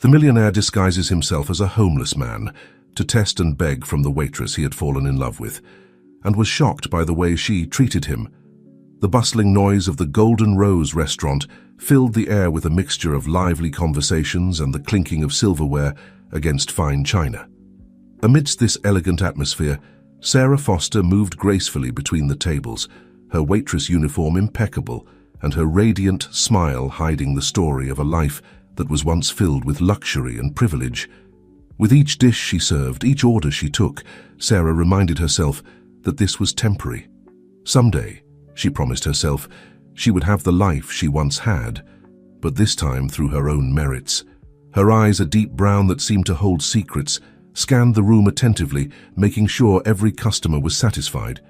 The millionaire disguises himself as a homeless man to test and beg from the waitress he had fallen in love with, and was shocked by the way she treated him. The bustling noise of the Golden Rose restaurant filled the air with a mixture of lively conversations and the clinking of silverware against fine china. Amidst this elegant atmosphere, Sarah Foster moved gracefully between the tables, her waitress uniform impeccable and her radiant smile hiding the story of a life that was once filled with luxury and privilege. With each dish she served, each order she took, Sarah reminded herself that this was temporary. Someday, she promised herself, she would have the life she once had, but this time through her own merits. Her eyes, a deep brown that seemed to hold secrets, scanned the room attentively, making sure every customer was satisfied.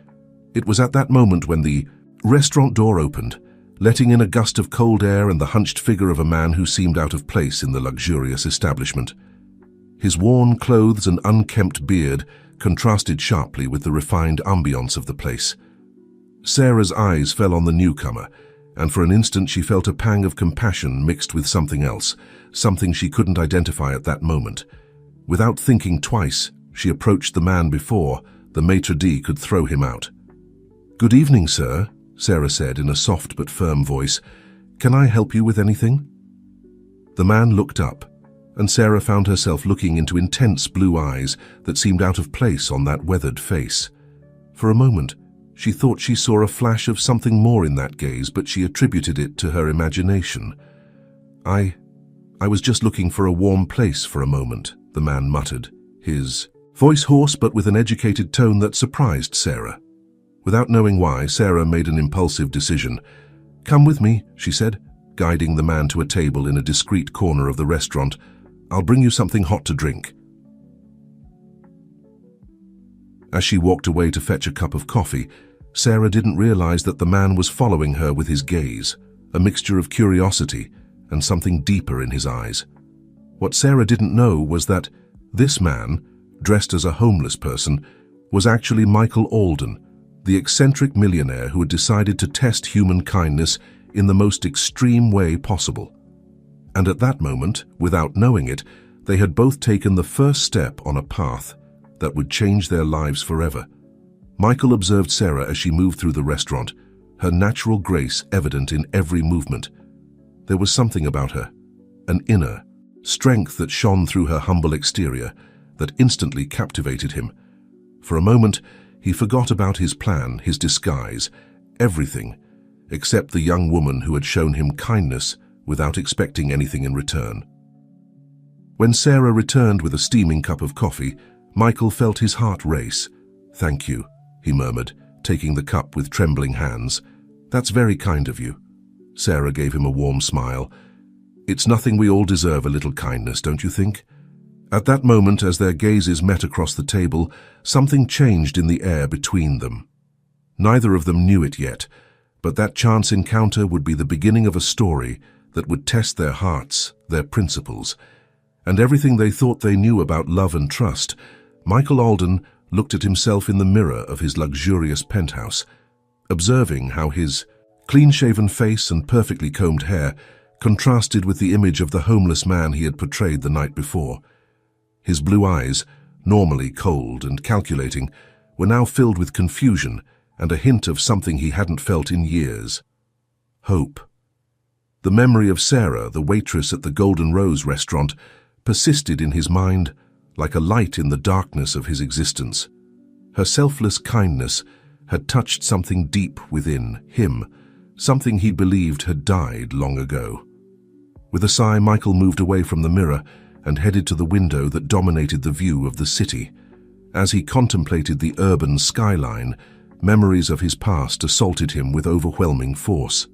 It was at that moment when the restaurant door opened, letting in a gust of cold air and the hunched figure of a man who seemed out of place in the luxurious establishment. His worn clothes and unkempt beard contrasted sharply with the refined ambiance of the place. Sarah's eyes fell on the newcomer, and for an instant she felt a pang of compassion mixed with something else, something she couldn't identify at that moment. Without thinking twice, she approached the man before the maitre d' could throw him out. "Good evening, sir," Sarah said in a soft but firm voice. "Can I help you with anything?" The man looked up, and Sarah found herself looking into intense blue eyes that seemed out of place on that weathered face. For a moment, she thought she saw a flash of something more in that gaze, but she attributed it to her imagination. I was just looking for a warm place for a moment," the man muttered, his voice hoarse but with an educated tone that surprised Sarah. Without knowing why, Sarah made an impulsive decision. "Come with me," she said, guiding the man to a table in a discreet corner of the restaurant. "I'll bring you something hot to drink." As she walked away to fetch a cup of coffee, Sarah didn't realize that the man was following her with his gaze, a mixture of curiosity and something deeper in his eyes. What Sarah didn't know was that this man, dressed as a homeless person, was actually Michael Alden, the eccentric millionaire who had decided to test human kindness in the most extreme way possible. And at that moment, without knowing it, they had both taken the first step on a path that would change their lives forever. Michael observed Sarah as she moved through the restaurant, her natural grace evident in every movement. There was something about her, an inner strength that shone through her humble exterior, that instantly captivated him. For a moment, he forgot about his plan, his disguise, everything, except the young woman who had shown him kindness without expecting anything in return. When Sarah returned with a steaming cup of coffee, Michael felt his heart race. "Thank you," he murmured, taking the cup with trembling hands. "That's very kind of you." Sarah gave him a warm smile. "It's nothing, we all deserve a little kindness, don't you think?" At that moment, as their gazes met across the table, something changed in the air between them. Neither of them knew it yet, but that chance encounter would be the beginning of a story that would test their hearts, their principles, and everything they thought they knew about love and trust. Michael Alden looked at himself in the mirror of his luxurious penthouse, observing how his clean-shaven face and perfectly combed hair contrasted with the image of the homeless man he had portrayed the night before. His blue eyes, normally cold and calculating, were now filled with confusion and a hint of something he hadn't felt in years. Hope. The memory of Sarah, the waitress at the Golden Rose restaurant, persisted in his mind like a light in the darkness of his existence. Her selfless kindness had touched something deep within him, something he believed had died long ago. With a sigh, Michael moved away from the mirror and headed to the window that dominated the view of the city. As he contemplated the urban skyline, memories of his past assaulted him with overwhelming force.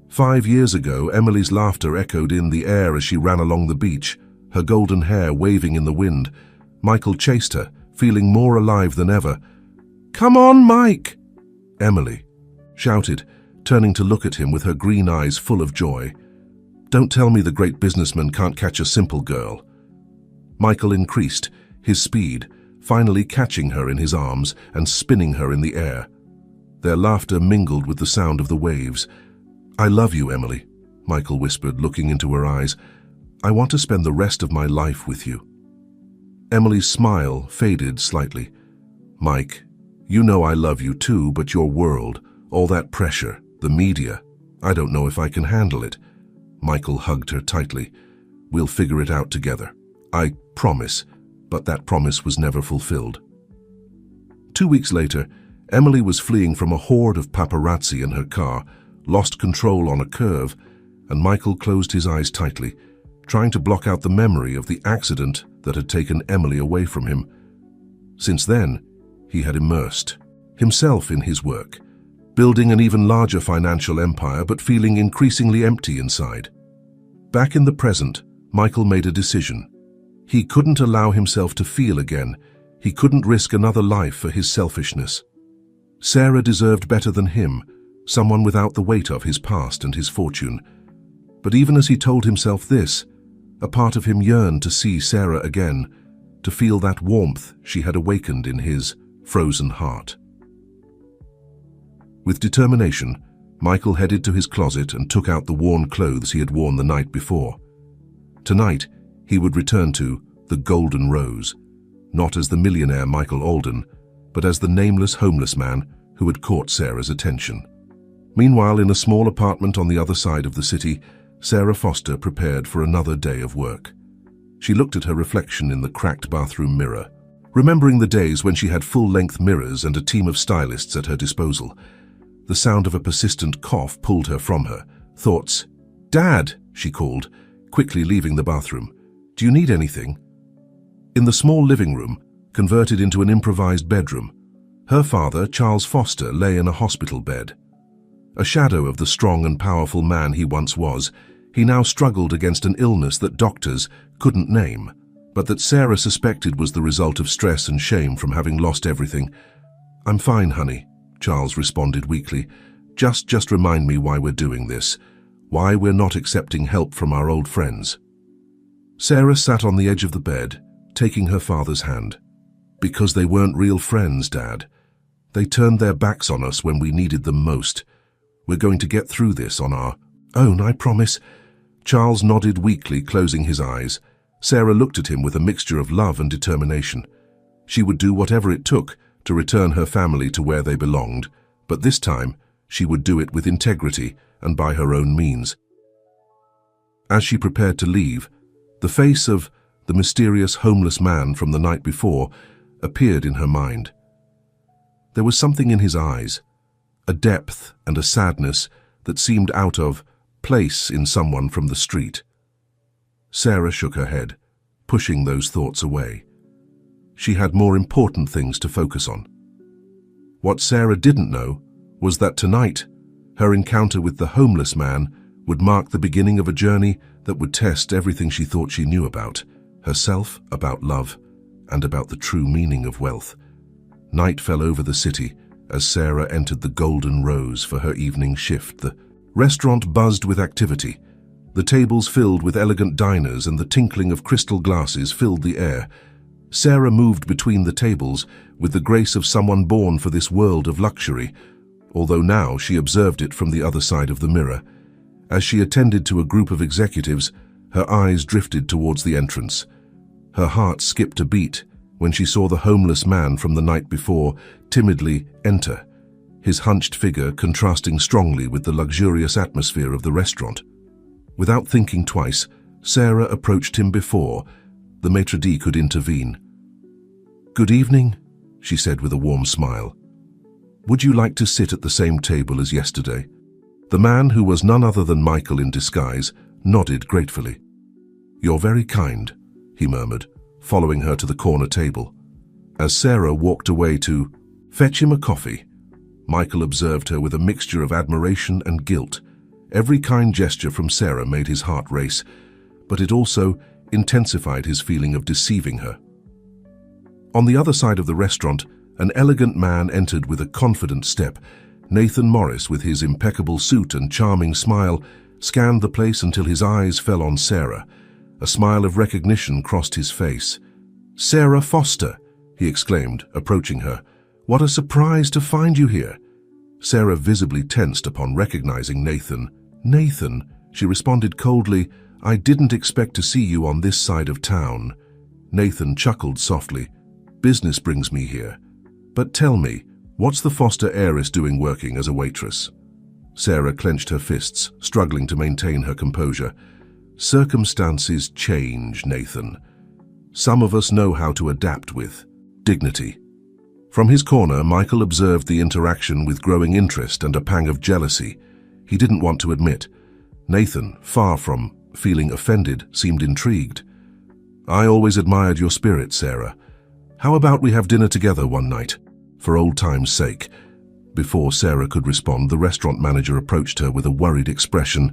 5 years ago, Emily's laughter echoed in the air as she ran along the beach, her golden hair waving in the wind. Michael chased her, feeling more alive than ever. "Come on, Mike!" Emily shouted, turning to look at him with her green eyes full of joy. "Don't tell me the great businessman can't catch a simple girl." Michael increased his speed, finally catching her in his arms and spinning her in the air. Their laughter mingled with the sound of the waves. "I love you, Emily," Michael whispered, looking into her eyes. I want to spend the rest of my life with you." Emily's smile faded slightly. "Mike, you know I love you too, but your world, all that pressure, the media, I don't know if I can handle it." Michael hugged her tightly. "We'll figure it out together. I promise." But that promise was never fulfilled. 2 weeks later, Emily was fleeing from a horde of paparazzi in her car, lost control on a curve, and Michael closed his eyes tightly, trying to block out the memory of the accident that had taken Emily away from him. Since then, he had immersed himself in his work, building an even larger financial empire but feeling increasingly empty inside. Back in the present, Michael made a decision. He couldn't allow himself to feel again. He couldn't risk another life for his selfishness. Sarah deserved better than him, someone without the weight of his past and his fortune. But even as he told himself this, a part of him yearned to see Sarah again, to feel that warmth she had awakened in his frozen heart. With determination, Michael headed to his closet and took out the worn clothes he had worn the night before. Tonight, he would return to the Golden Rose, not as the millionaire Michael Alden, but as the nameless homeless man who had caught Sarah's attention. Meanwhile, in a small apartment on the other side of the city, Sarah Foster prepared for another day of work. She looked at her reflection in the cracked bathroom mirror, remembering the days when she had full-length mirrors and a team of stylists at her disposal. The sound of a persistent cough pulled her from her thoughts. "Dad," she called, quickly leaving the bathroom. "Do you need anything?" In the small living room, converted into an improvised bedroom, her father, Charles Foster, lay in a hospital bed. A shadow of the strong and powerful man he once was, he now struggled against an illness that doctors couldn't name, but that Sarah suspected was the result of stress and shame from having lost everything. "I'm fine, honey," Charles responded weakly. Just remind me why we're doing this, why we're not accepting help from our old friends." Sarah sat on the edge of the bed, taking her father's hand. "Because they weren't real friends, Dad. They turned their backs on us when we needed them most. We're going to get through this on our own, I promise." Charles nodded weakly, closing his eyes. Sarah looked at him with a mixture of love and determination. She would do whatever it took to return her family to where they belonged, but this time she would do it with integrity and by her own means. As she prepared to leave, the face of the mysterious homeless man from the night before appeared in her mind. There was something in his eyes, a depth and a sadness that seemed out of place in someone from the street. Sarah shook her head, pushing those thoughts away. She had more important things to focus on. What Sarah didn't know was that tonight, her encounter with the homeless man would mark the beginning of a journey that would test everything she thought she knew about herself, about love, and about the true meaning of wealth. Night fell over the city as Sarah entered the Golden Rose for her evening shift. The restaurant buzzed with activity. The tables filled with elegant diners and the tinkling of crystal glasses filled the air. Sarah moved between the tables with the grace of someone born for this world of luxury, although now she observed it from the other side of the mirror. As she attended to a group of executives, her eyes drifted towards the entrance. Her heart skipped a beat when she saw the homeless man from the night before timidly enter, his hunched figure contrasting strongly with the luxurious atmosphere of the restaurant. Without thinking twice, Sarah approached him before the maitre d' could intervene. "Good evening," she said with a warm smile. "Would you like to sit at the same table as yesterday?" The man, who was none other than Michael in disguise, nodded gratefully. "You're very kind," he murmured, following her to the corner table. As Sarah walked away to fetch him a coffee, Michael observed her with a mixture of admiration and guilt. Every kind gesture from Sarah made his heart race, but it also intensified his feeling of deceiving her. On the other side of the restaurant, an elegant man entered with a confident step. Nathan Morris, with his impeccable suit and charming smile, scanned the place until his eyes fell on Sarah. A smile of recognition crossed his face. "Sarah Foster," he exclaimed, approaching her. "What a surprise to find you here." Sarah visibly tensed upon recognizing Nathan. "Nathan," she responded coldly, I didn't expect to see you on this side of town." Nathan chuckled softly. "Business brings me here. But tell me, what's the foster heiress doing working as a waitress?" Sarah clenched her fists, struggling to maintain her composure. "Circumstances change, Nathan. Some of us know how to adapt with dignity." From his corner, Michael observed the interaction with growing interest and a pang of jealousy. He didn't want to admit. Nathan, far from feeling offended, seemed intrigued. "I always admired your spirit, Sarah. How about we have dinner together one night, for old time's sake?" Before Sarah could respond, the restaurant manager approached her with a worried expression.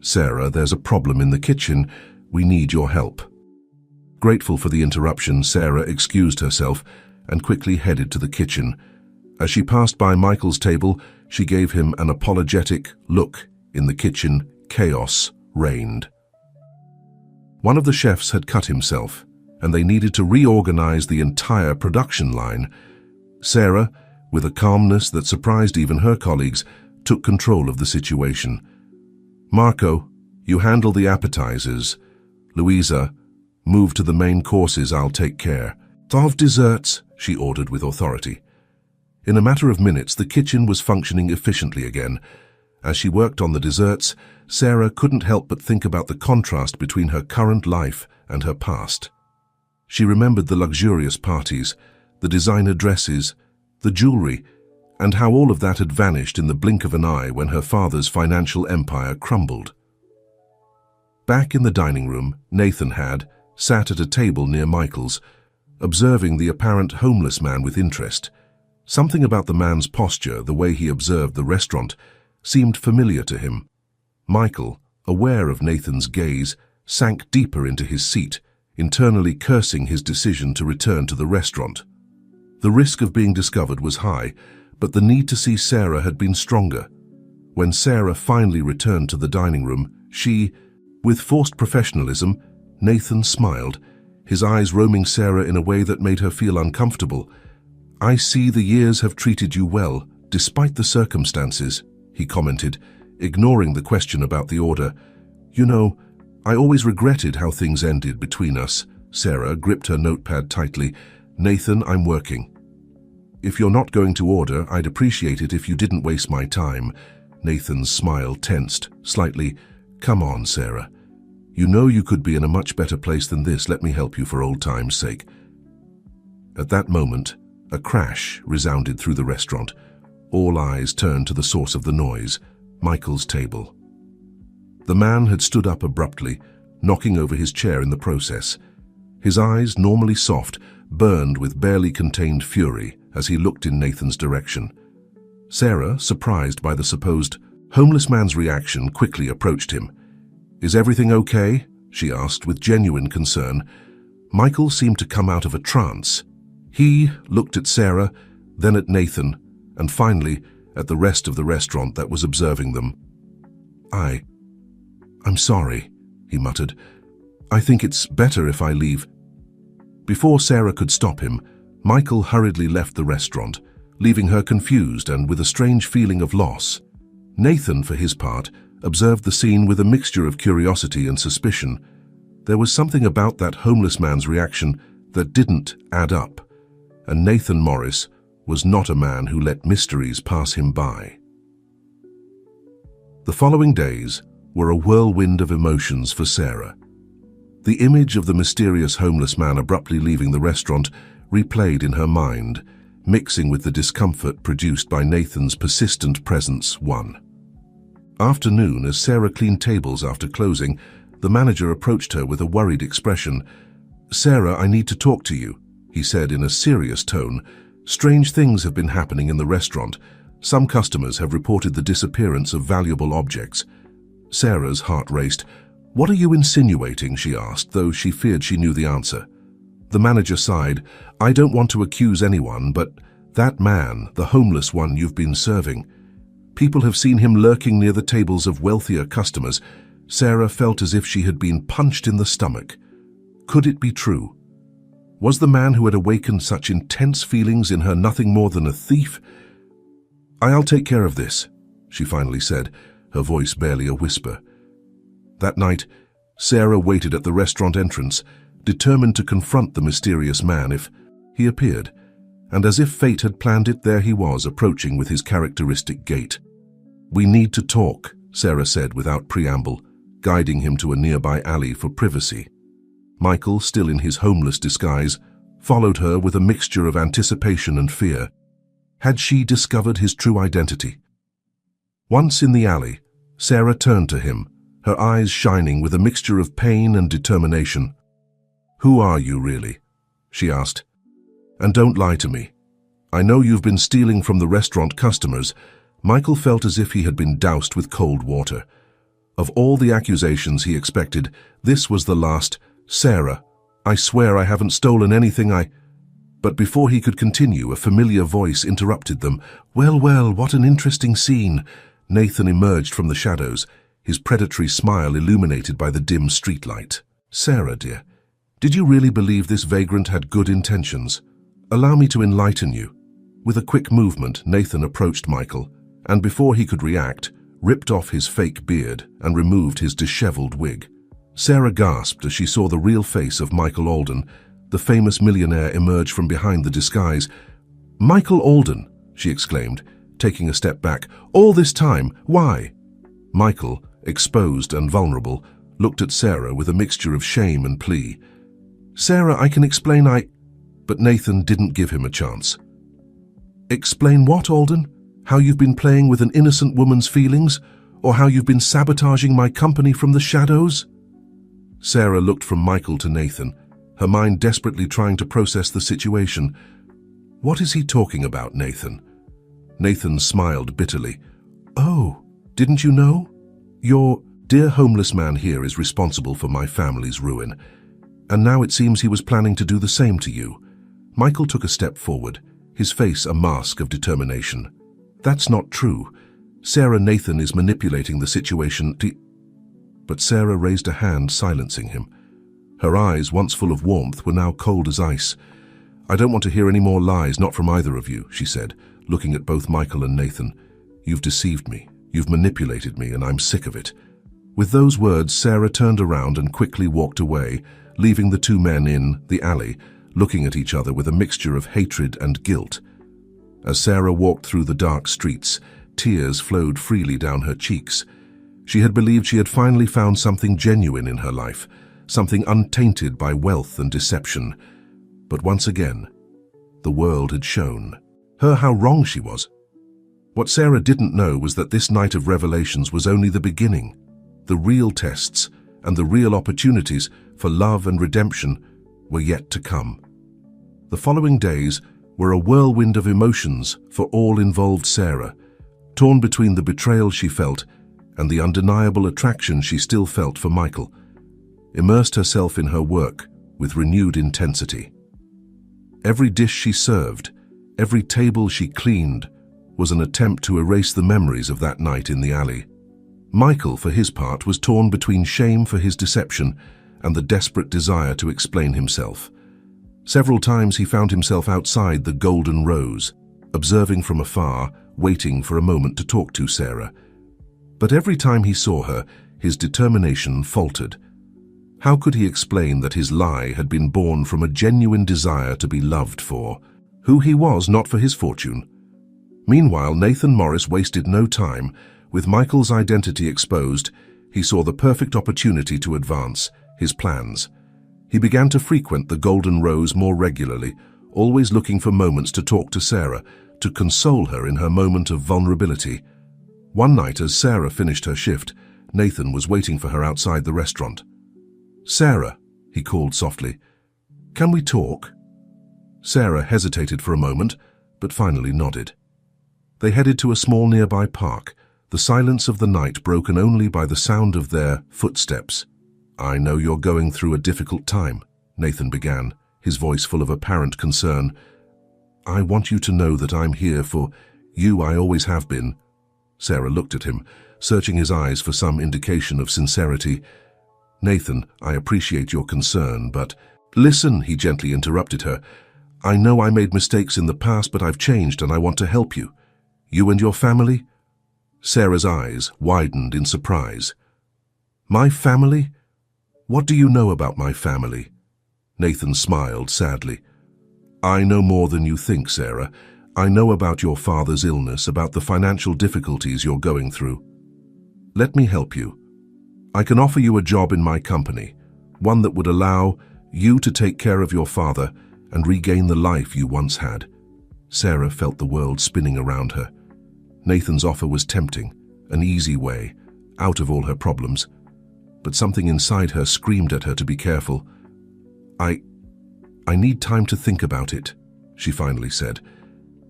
"Sarah, there's a problem in the kitchen. We need your help." Grateful for the interruption, Sarah excused herself and quickly headed to the kitchen. As she passed by Michael's table, she gave him an apologetic look. In the kitchen, chaos reigned. One of the chefs had cut himself, and they needed to reorganize the entire production line. Sarah, with a calmness that surprised even her colleagues, took control of the situation. "Marco, you handle the appetizers. Louisa, move to the main courses, I'll take care of desserts," she ordered with authority. In a matter of minutes, the kitchen was functioning efficiently again. As she worked on the desserts, Sarah couldn't help but think about the contrast between her current life and her past. She remembered the luxurious parties, the designer dresses, the jewelry, and how all of that had vanished in the blink of an eye when her father's financial empire crumbled. Back in the dining room, Nathan had sat at a table near Michael's, observing the apparent homeless man with interest. Something about the man's posture, the way he observed the restaurant, seemed familiar to him. Michael, aware of Nathan's gaze, sank deeper into his seat, internally cursing his decision to return to the restaurant. The risk of being discovered was high, but the need to see Sarah had been stronger. When Sarah finally returned to the dining room, with forced professionalism, Nathan smiled, his eyes roaming Sarah in a way that made her feel uncomfortable. "I see the years have treated you well, despite the circumstances," he commented, ignoring the question about the order. "You know, I always regretted how things ended between us." Sarah gripped her notepad tightly. "Nathan, I'm working. If you're not going to order, I'd appreciate it if you didn't waste my time." Nathan's smile tensed slightly. "Come on, Sarah. You know you could be in a much better place than this. Let me help you for old time's sake." At that moment, a crash resounded through the restaurant. All eyes turned to the source of the noise, Michael's table. The man had stood up abruptly, knocking over his chair in the process. His eyes, normally soft, burned with barely contained fury as he looked in Nathan's direction. Sarah, surprised by the supposed homeless man's reaction, quickly approached him. "Is everything okay?" she asked with genuine concern. Michael seemed to come out of a trance. He looked at Sarah, then at Nathan, and finally at the rest of the restaurant that was observing them. I'm sorry," he muttered. "I think it's better if I leave." Before Sarah could stop him, Michael hurriedly left the restaurant, leaving her confused and with a strange feeling of loss. Nathan, for his part, observed the scene with a mixture of curiosity and suspicion. There was something about that homeless man's reaction that didn't add up, and Nathan Morris was not a man who let mysteries pass him by. The following days were a whirlwind of emotions for Sarah. The image of the mysterious homeless man abruptly leaving the restaurant replayed in her mind, mixing with the discomfort produced by Nathan's persistent presence. One afternoon, as Sarah cleaned tables after closing, the manager approached her with a worried expression. "Sarah, I need to talk to you," he said in a serious tone. "Strange things have been happening in the restaurant. Some customers have reported the disappearance of valuable objects." Sarah's heart raced. "What are you insinuating?" she asked, though she feared she knew the answer. The manager sighed. "I don't want to accuse anyone, but that man, the homeless one you've been serving, people have seen him lurking near the tables of wealthier customers." Sarah felt as if she had been punched in the stomach. Could it be true? Was the man who had awakened such intense feelings in her nothing more than a thief? "I'll take care of this," she finally said, her voice barely a whisper. That night, Sarah waited at the restaurant entrance, determined to confront the mysterious man if he appeared, and as if fate had planned it, there he was, approaching with his characteristic gait. "We need to talk," Sarah said without preamble, guiding him to a nearby alley for privacy. Michael, still in his homeless disguise, followed her with a mixture of anticipation and fear. Had she discovered his true identity? Once in the alley, Sarah turned to him, her eyes shining with a mixture of pain and determination. "Who are you, really?" she asked. "And don't lie to me. I know you've been stealing from the restaurant customers." Michael felt as if he had been doused with cold water. Of all the accusations he expected, this was the last. "Sarah, I swear I haven't stolen anything, But before he could continue, a familiar voice interrupted them. "Well, well, what an interesting scene." Nathan emerged from the shadows, his predatory smile illuminated by the dim streetlight. "Sarah, dear, did you really believe this vagrant had good intentions? Allow me to enlighten you." With a quick movement, Nathan approached Michael, and before he could react, ripped off his fake beard and removed his disheveled wig. Sarah gasped as she saw the real face of Michael Alden, the famous millionaire, emerge from behind the disguise. "Michael Alden," she exclaimed, taking a step back. "All this time, why?" Michael, exposed and vulnerable, looked at Sarah with a mixture of shame and plea. "Sarah, I can explain, But Nathan didn't give him a chance. "Explain what, Alden? How you've been playing with an innocent woman's feelings? Or how you've been sabotaging my company from the shadows?" Sarah looked from Michael to Nathan, her mind desperately trying to process the situation. "What is he talking about, Nathan?" Nathan smiled bitterly. "Oh, didn't you know? Your dear homeless man here is responsible for my family's ruin, and now it seems he was planning to do the same to you." Michael took a step forward, his face a mask of determination. "That's not true. Sarah, Nathan is manipulating the situation to—" But Sarah raised a hand, silencing him. Her eyes, once full of warmth, were now cold as ice. "I don't want to hear any more lies, not from either of you," she said, looking at both Michael and Nathan. "You've deceived me, you've manipulated me, and I'm sick of it." With those words, Sarah turned around and quickly walked away, leaving the two men in the alley, looking at each other with a mixture of hatred and guilt. As Sarah walked through the dark streets, tears flowed freely down her cheeks. She had believed she had finally found something genuine in her life, something untainted by wealth and deception. But once again, the world had shown her how wrong she was. What Sarah didn't know was that this night of revelations was only the beginning. The real tests and the real opportunities for love and redemption were yet to come. The following days were a whirlwind of emotions for all involved. Sarah, torn between the betrayal she felt and the undeniable attraction she still felt for Michael, immersed herself in her work with renewed intensity. Every dish she served, every table she cleaned, was an attempt to erase the memories of that night in the alley. Michael, for his part, was torn between shame for his deception and the desperate desire to explain himself. Several times he found himself outside the Golden Rose, observing from afar, waiting for a moment to talk to Sarah. But every time he saw her, his determination faltered. How could he explain that his lie had been born from a genuine desire to be loved for who he was, not for his fortune? Meanwhile, Nathan Morris wasted no time. With Michael's identity exposed, he saw the perfect opportunity to advance his plans. He began to frequent the Golden Rose more regularly, always looking for moments to talk to Sarah, to console her in her moment of vulnerability. One night, as Sarah finished her shift, Nathan was waiting for her outside the restaurant. "Sarah," he called softly, "can we talk?" Sarah hesitated for a moment, but finally nodded. They headed to a small nearby park, the silence of the night broken only by the sound of their footsteps. "I know you're going through a difficult time," Nathan began, his voice full of apparent concern. "I want you to know that I'm here for you. I always have been." Sarah looked at him, searching his eyes for some indication of sincerity. "Nathan, I appreciate your concern, but—" "Listen," he gently interrupted her. "I know I made mistakes in the past, but I've changed and I want to help you. You and your family?" Sarah's eyes widened in surprise. "My family?" What do you know about my family? Nathan smiled sadly. I know more than you think, Sarah. I know about your father's illness, about the financial difficulties you're going through. Let me help you. I can offer you a job in my company, one that would allow you to take care of your father and regain the life you once had. Sarah felt the world spinning around her. Nathan's offer was tempting, an easy way, out of all her problems. But something inside her screamed at her to be careful. I need time to think about it, she finally said.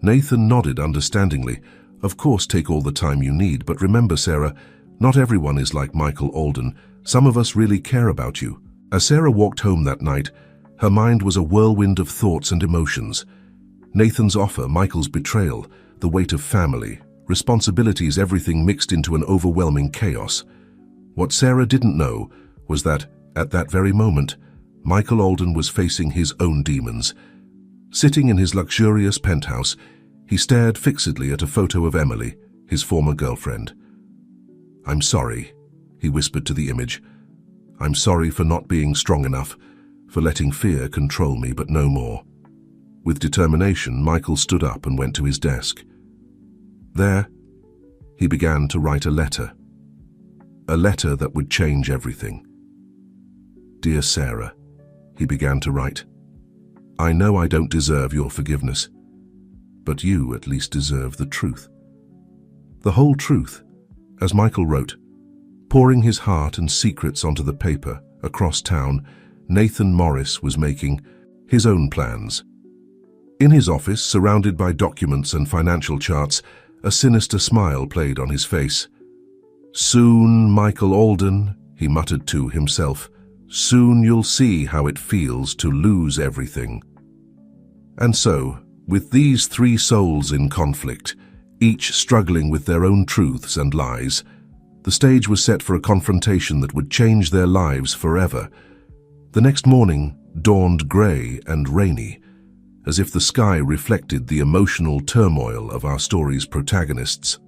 Nathan nodded understandingly. Of course, take all the time you need, but remember, Sarah, not everyone is like Michael Alden. Some of us really care about you. As Sarah walked home that night, her mind was a whirlwind of thoughts and emotions. Nathan's offer, Michael's betrayal, the weight of family, responsibilities, everything mixed into an overwhelming chaos. What Sarah didn't know was that, at that very moment, Michael Alden was facing his own demons. Sitting in his luxurious penthouse, he stared fixedly at a photo of Emily, his former girlfriend. I'm sorry, he whispered to the image. I'm sorry for not being strong enough, for letting fear control me, but no more. With determination, Michael stood up and went to his desk. There, he began to write a letter that would change everything. Dear Sarah, he began to write, I know I don't deserve your forgiveness, but you at least deserve the truth. The whole truth, as Michael wrote, pouring his heart and secrets onto the paper. Across town, Nathan Morris was making his own plans. In his office, surrounded by documents and financial charts, a sinister smile played on his face. Soon, Michael Alden, he muttered to himself, soon you'll see how it feels to lose everything. And so, with these three souls in conflict, each struggling with their own truths and lies, the stage was set for a confrontation that would change their lives forever. The next morning dawned grey and rainy, as if the sky reflected the emotional turmoil of our story's protagonists.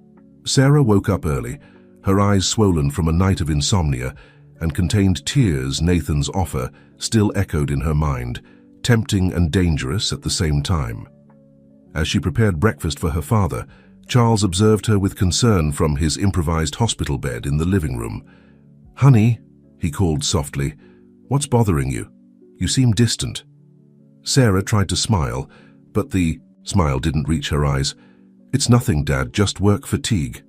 Sarah woke up early, her eyes swollen from a night of insomnia, and contained tears. Nathan's offer still echoed in her mind, tempting and dangerous at the same time. As she prepared breakfast for her father, Charles observed her with concern from his improvised hospital bed in the living room. Honey, he called softly, what's bothering you? You seem distant. Sarah tried to smile, but the smile didn't reach her eyes. It's nothing, Dad, just work fatigue.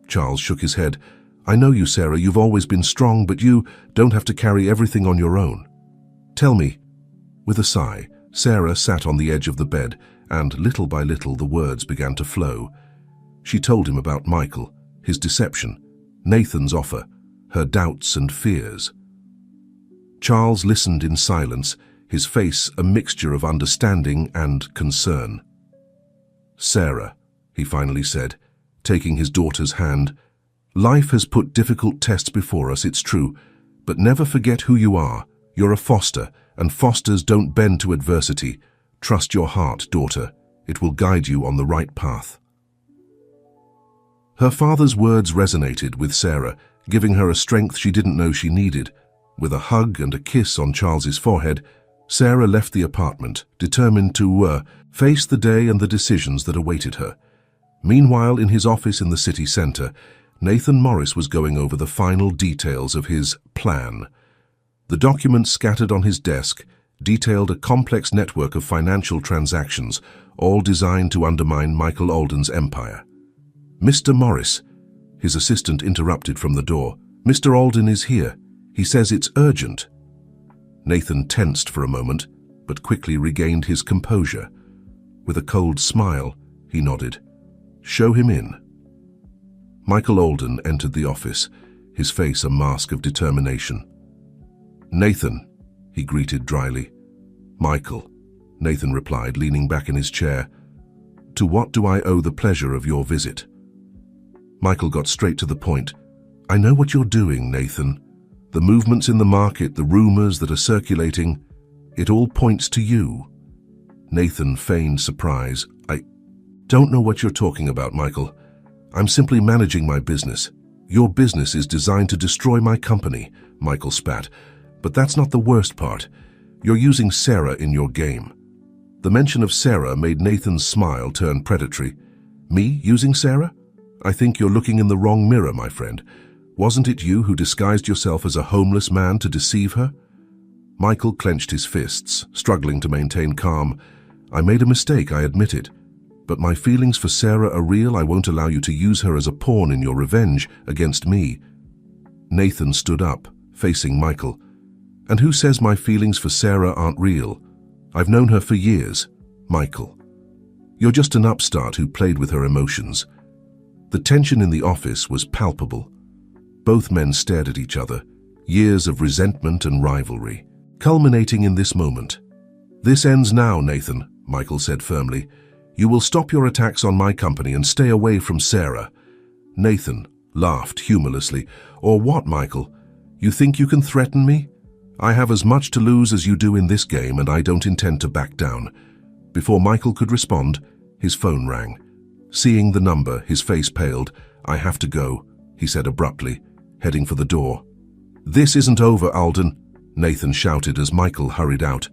Charles shook his head. I know you, Sarah, you've always been strong, but you don't have to carry everything on your own. Tell me. With a sigh, Sarah sat on the edge of the bed, and little by little the words began to flow. She told him about Michael, his deception, Nathan's offer, her doubts and fears. Charles listened in silence, his face a mixture of understanding and concern. Sarah, he finally said, taking his daughter's hand, life has put difficult tests before us, it's true, but never forget who you are. You're a foster, and fosters don't bend to adversity. Trust your heart, daughter. It will guide you on the right path. Her father's words resonated with Sarah, giving her a strength she didn't know she needed. With a hug and a kiss on Charles's forehead, Sarah left the apartment, determined to face the day and the decisions that awaited her. Meanwhile, in his office in the city center, Nathan Morris was going over the final details of his plan. The documents scattered on his desk detailed a complex network of financial transactions, all designed to undermine Michael Alden's empire. Mr. Morris, his assistant interrupted from the door. Mr. Alden is here. He says it's urgent. Nathan tensed for a moment, but quickly regained his composure. With a cold smile, he nodded. Show him in. Michael Alden entered the office, his face a mask of determination. Nathan, he greeted dryly. Michael, Nathan replied, leaning back in his chair. To what do I owe the pleasure of your visit? Michael got straight to the point. I know what you're doing, Nathan. The movements in the market, the rumors that are circulating, it all points to you. Nathan feigned surprise. I don't know what you're talking about, Michael. I'm simply managing my business. Your business is designed to destroy my company, Michael spat. But that's not the worst part. You're using Sarah in your game. The mention of Sarah made Nathan's smile turn predatory. Me using Sarah? I think you're looking in the wrong mirror, my friend. Wasn't it you who disguised yourself as a homeless man to deceive her? Michael clenched his fists, struggling to maintain calm. I made a mistake, I admit it. But my feelings for Sarah are real. I won't allow you to use her as a pawn in your revenge against me. Nathan stood up, facing Michael. And who says my feelings for Sarah aren't real? I've known her for years, Michael. You're just an upstart who played with her emotions. The tension in the office was palpable. Both men stared at each other, years of resentment and rivalry, culminating in this moment. This ends now, Nathan, Michael said firmly. You will stop your attacks on my company and stay away from Sarah. Nathan laughed humorlessly. Or what, Michael? You think you can threaten me? I have as much to lose as you do in this game, and I don't intend to back down. Before Michael could respond, his phone rang. Seeing the number, his face paled. I have to go, he said abruptly, heading for the door. This isn't over, Alden, Nathan shouted as Michael hurried out.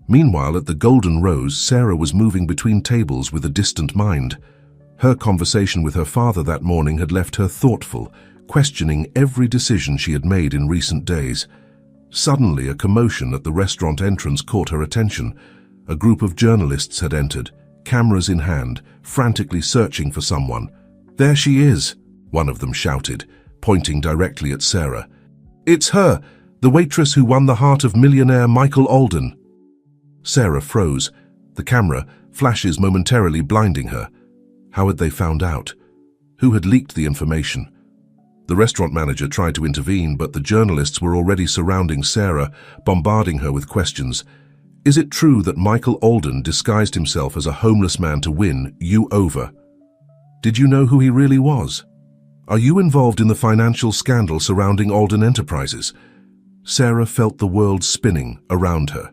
Meanwhile, at the Golden Rose, Sarah was moving between tables with a distant mind. Her conversation with her father that morning had left her thoughtful, questioning every decision she had made in recent days. Suddenly, a commotion at the restaurant entrance caught her attention. A group of journalists had entered, cameras in hand, frantically searching for someone. There she is, one of them shouted, pointing directly at Sarah. It's her, the waitress who won the heart of millionaire Michael Alden. Sarah froze, the camera flashes momentarily blinding her. How had they found out? Who had leaked the information? The restaurant manager tried to intervene, but the journalists were already surrounding Sarah, bombarding her with questions. Is it true that Michael Alden disguised himself as a homeless man to win you over? Did you know who he really was? Are you involved in the financial scandal surrounding Alden Enterprises? Sarah felt the world spinning around her.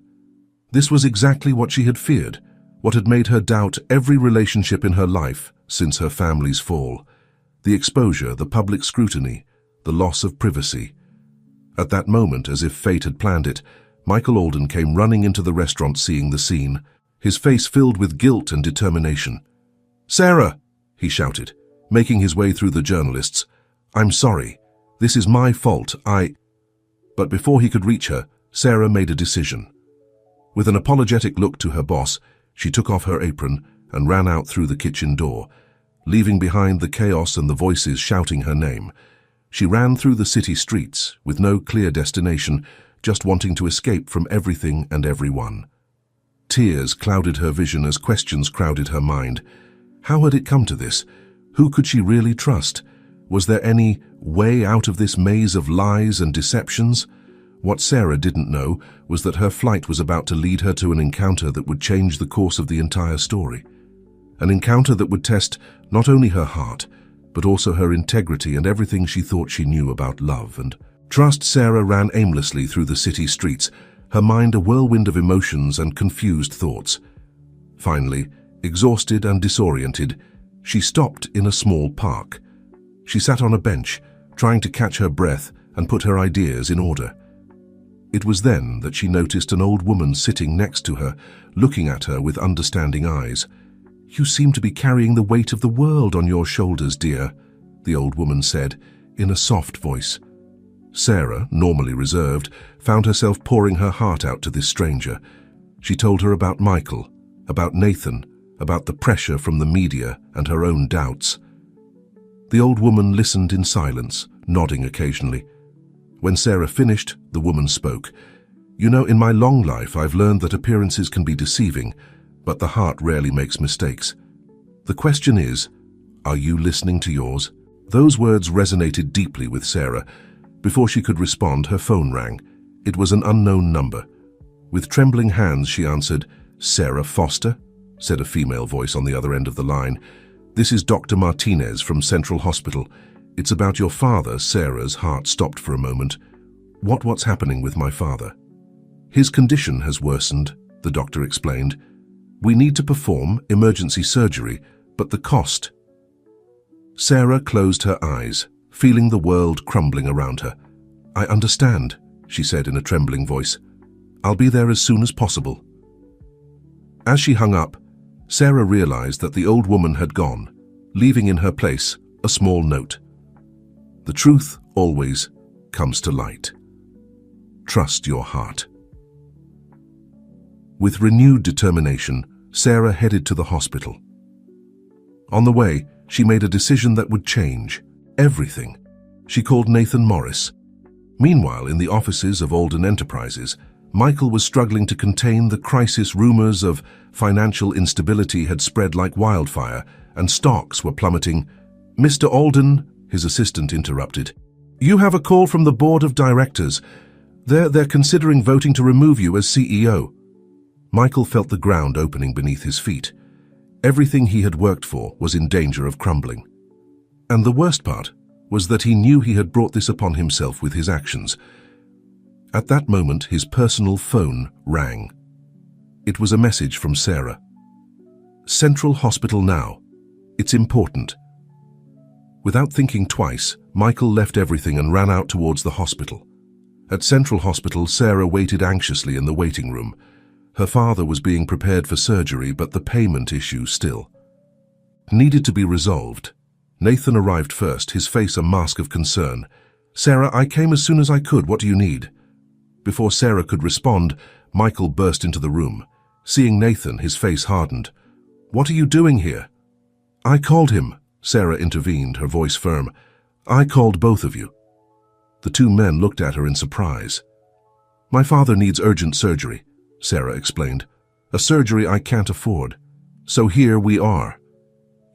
This was exactly what she had feared, what had made her doubt every relationship in her life since her family's fall. The exposure, the public scrutiny, the loss of privacy. At that moment, as if fate had planned it, Michael Alden came running into the restaurant, seeing the scene, his face filled with guilt and determination. Sarah, he shouted, making his way through the journalists. I'm sorry. This is my fault. But before he could reach her, Sarah made a decision. With an apologetic look to her boss, she took off her apron and ran out through the kitchen door, leaving behind the chaos and the voices shouting her name. She ran through the city streets with no clear destination, just wanting to escape from everything and everyone. Tears clouded her vision as questions crowded her mind. How had it come to this? Who could she really trust? Was there any way out of this maze of lies and deceptions? What Sarah didn't know was that her flight was about to lead her to an encounter that would change the course of the entire story. An encounter that would test not only her heart, but also her integrity and everything she thought she knew about love and trust. Sarah ran aimlessly through the city streets, her mind a whirlwind of emotions and confused thoughts. Finally, exhausted and disoriented, she stopped in a small park. She sat on a bench, trying to catch her breath and put her ideas in order. It was then that she noticed an old woman sitting next to her, looking at her with understanding eyes. You seem to be carrying the weight of the world on your shoulders, dear, the old woman said, in a soft voice. Sarah, normally reserved, found herself pouring her heart out to this stranger. She told her about Michael, about Nathan, about the pressure from the media and her own doubts. The old woman listened in silence, nodding occasionally. When Sarah finished, the woman spoke. You know, in my long life, I've learned that appearances can be deceiving, but the heart rarely makes mistakes. The question is, are you listening to yours? Those words resonated deeply with Sarah. Before she could respond, her phone rang. It was an unknown number. With trembling hands, she answered. Sarah Foster? Said a female voice on the other end of the line. This is Dr. Martinez from Central Hospital. It's about your father. Sarah's heart stopped for a moment. What's happening with my father? His condition has worsened, the doctor explained. We need to perform emergency surgery, but the cost. Sarah closed her eyes, feeling the world crumbling around her. I understand, she said in a trembling voice. "I'll be there as soon as possible." As she hung up, Sarah realized that the old woman had gone, leaving in her place a small note. "The truth always comes to light. Trust your heart." With renewed determination, Sarah headed to the hospital. On the way, she made a decision that would change everything. She called Nathan Morris. Meanwhile, in the offices of Alden Enterprises, Michael was struggling to contain the crisis. Rumors of financial instability had spread like wildfire, and stocks were plummeting. "Mr. Alden," his assistant interrupted, "you have a call from the board of directors. They're considering voting to remove you as CEO." Michael felt the ground opening beneath his feet. Everything he had worked for was in danger of crumbling. And the worst part was that he knew he had brought this upon himself with his actions. At that moment, his personal phone rang. It was a message from Sarah. "Central Hospital now. It's important." Without thinking twice, Michael left everything and ran out towards the hospital. At Central Hospital, Sarah waited anxiously in the waiting room. Her father was being prepared for surgery, but the payment issue still needed to be resolved. Nathan arrived first, his face a mask of concern. "Sarah, I came as soon as I could. What do you need?" Before Sarah could respond, Michael burst into the room. Seeing Nathan, his face hardened. "What are you doing here?" "I called him," Sarah intervened, her voice firm. "I called both of you." The two men looked at her in surprise. "My father needs urgent surgery," Sarah explained. "A surgery I can't afford. So here we are.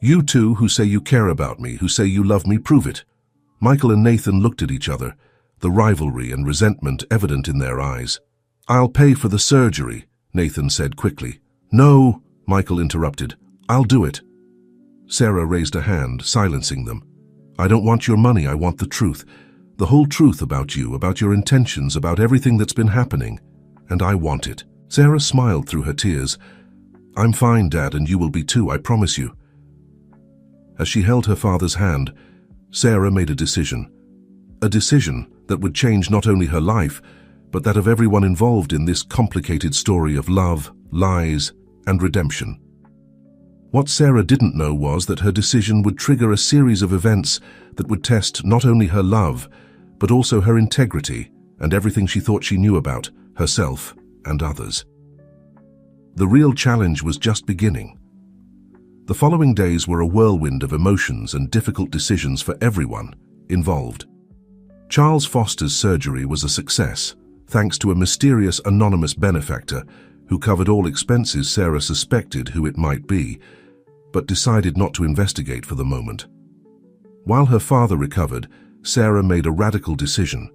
You two who say you care about me, who say you love me, prove it." Michael and Nathan looked at each other, the rivalry and resentment evident in their eyes. "I'll pay for the surgery," Nathan said quickly. "No," Michael interrupted. "I'll do it." Sarah raised a hand, silencing them. "I don't want your money, I want the truth. The whole truth about you, about your intentions, about everything that's been happening. And I want it." Sarah smiled through her tears. "I'm fine, Dad, and you will be too, I promise you." As she held her father's hand, Sarah made a decision. A decision that would change not only her life, but that of everyone involved in this complicated story of love, lies, and redemption. What Sarah didn't know was that her decision would trigger a series of events that would test not only her love, but also her integrity and everything she thought she knew about herself and others. The real challenge was just beginning. The following days were a whirlwind of emotions and difficult decisions for everyone involved. Charles Foster's surgery was a success, thanks to a mysterious anonymous benefactor who covered all expenses. Sarah suspected who it might be, but decided not to investigate for the moment. While her father recovered, Sarah made a radical decision.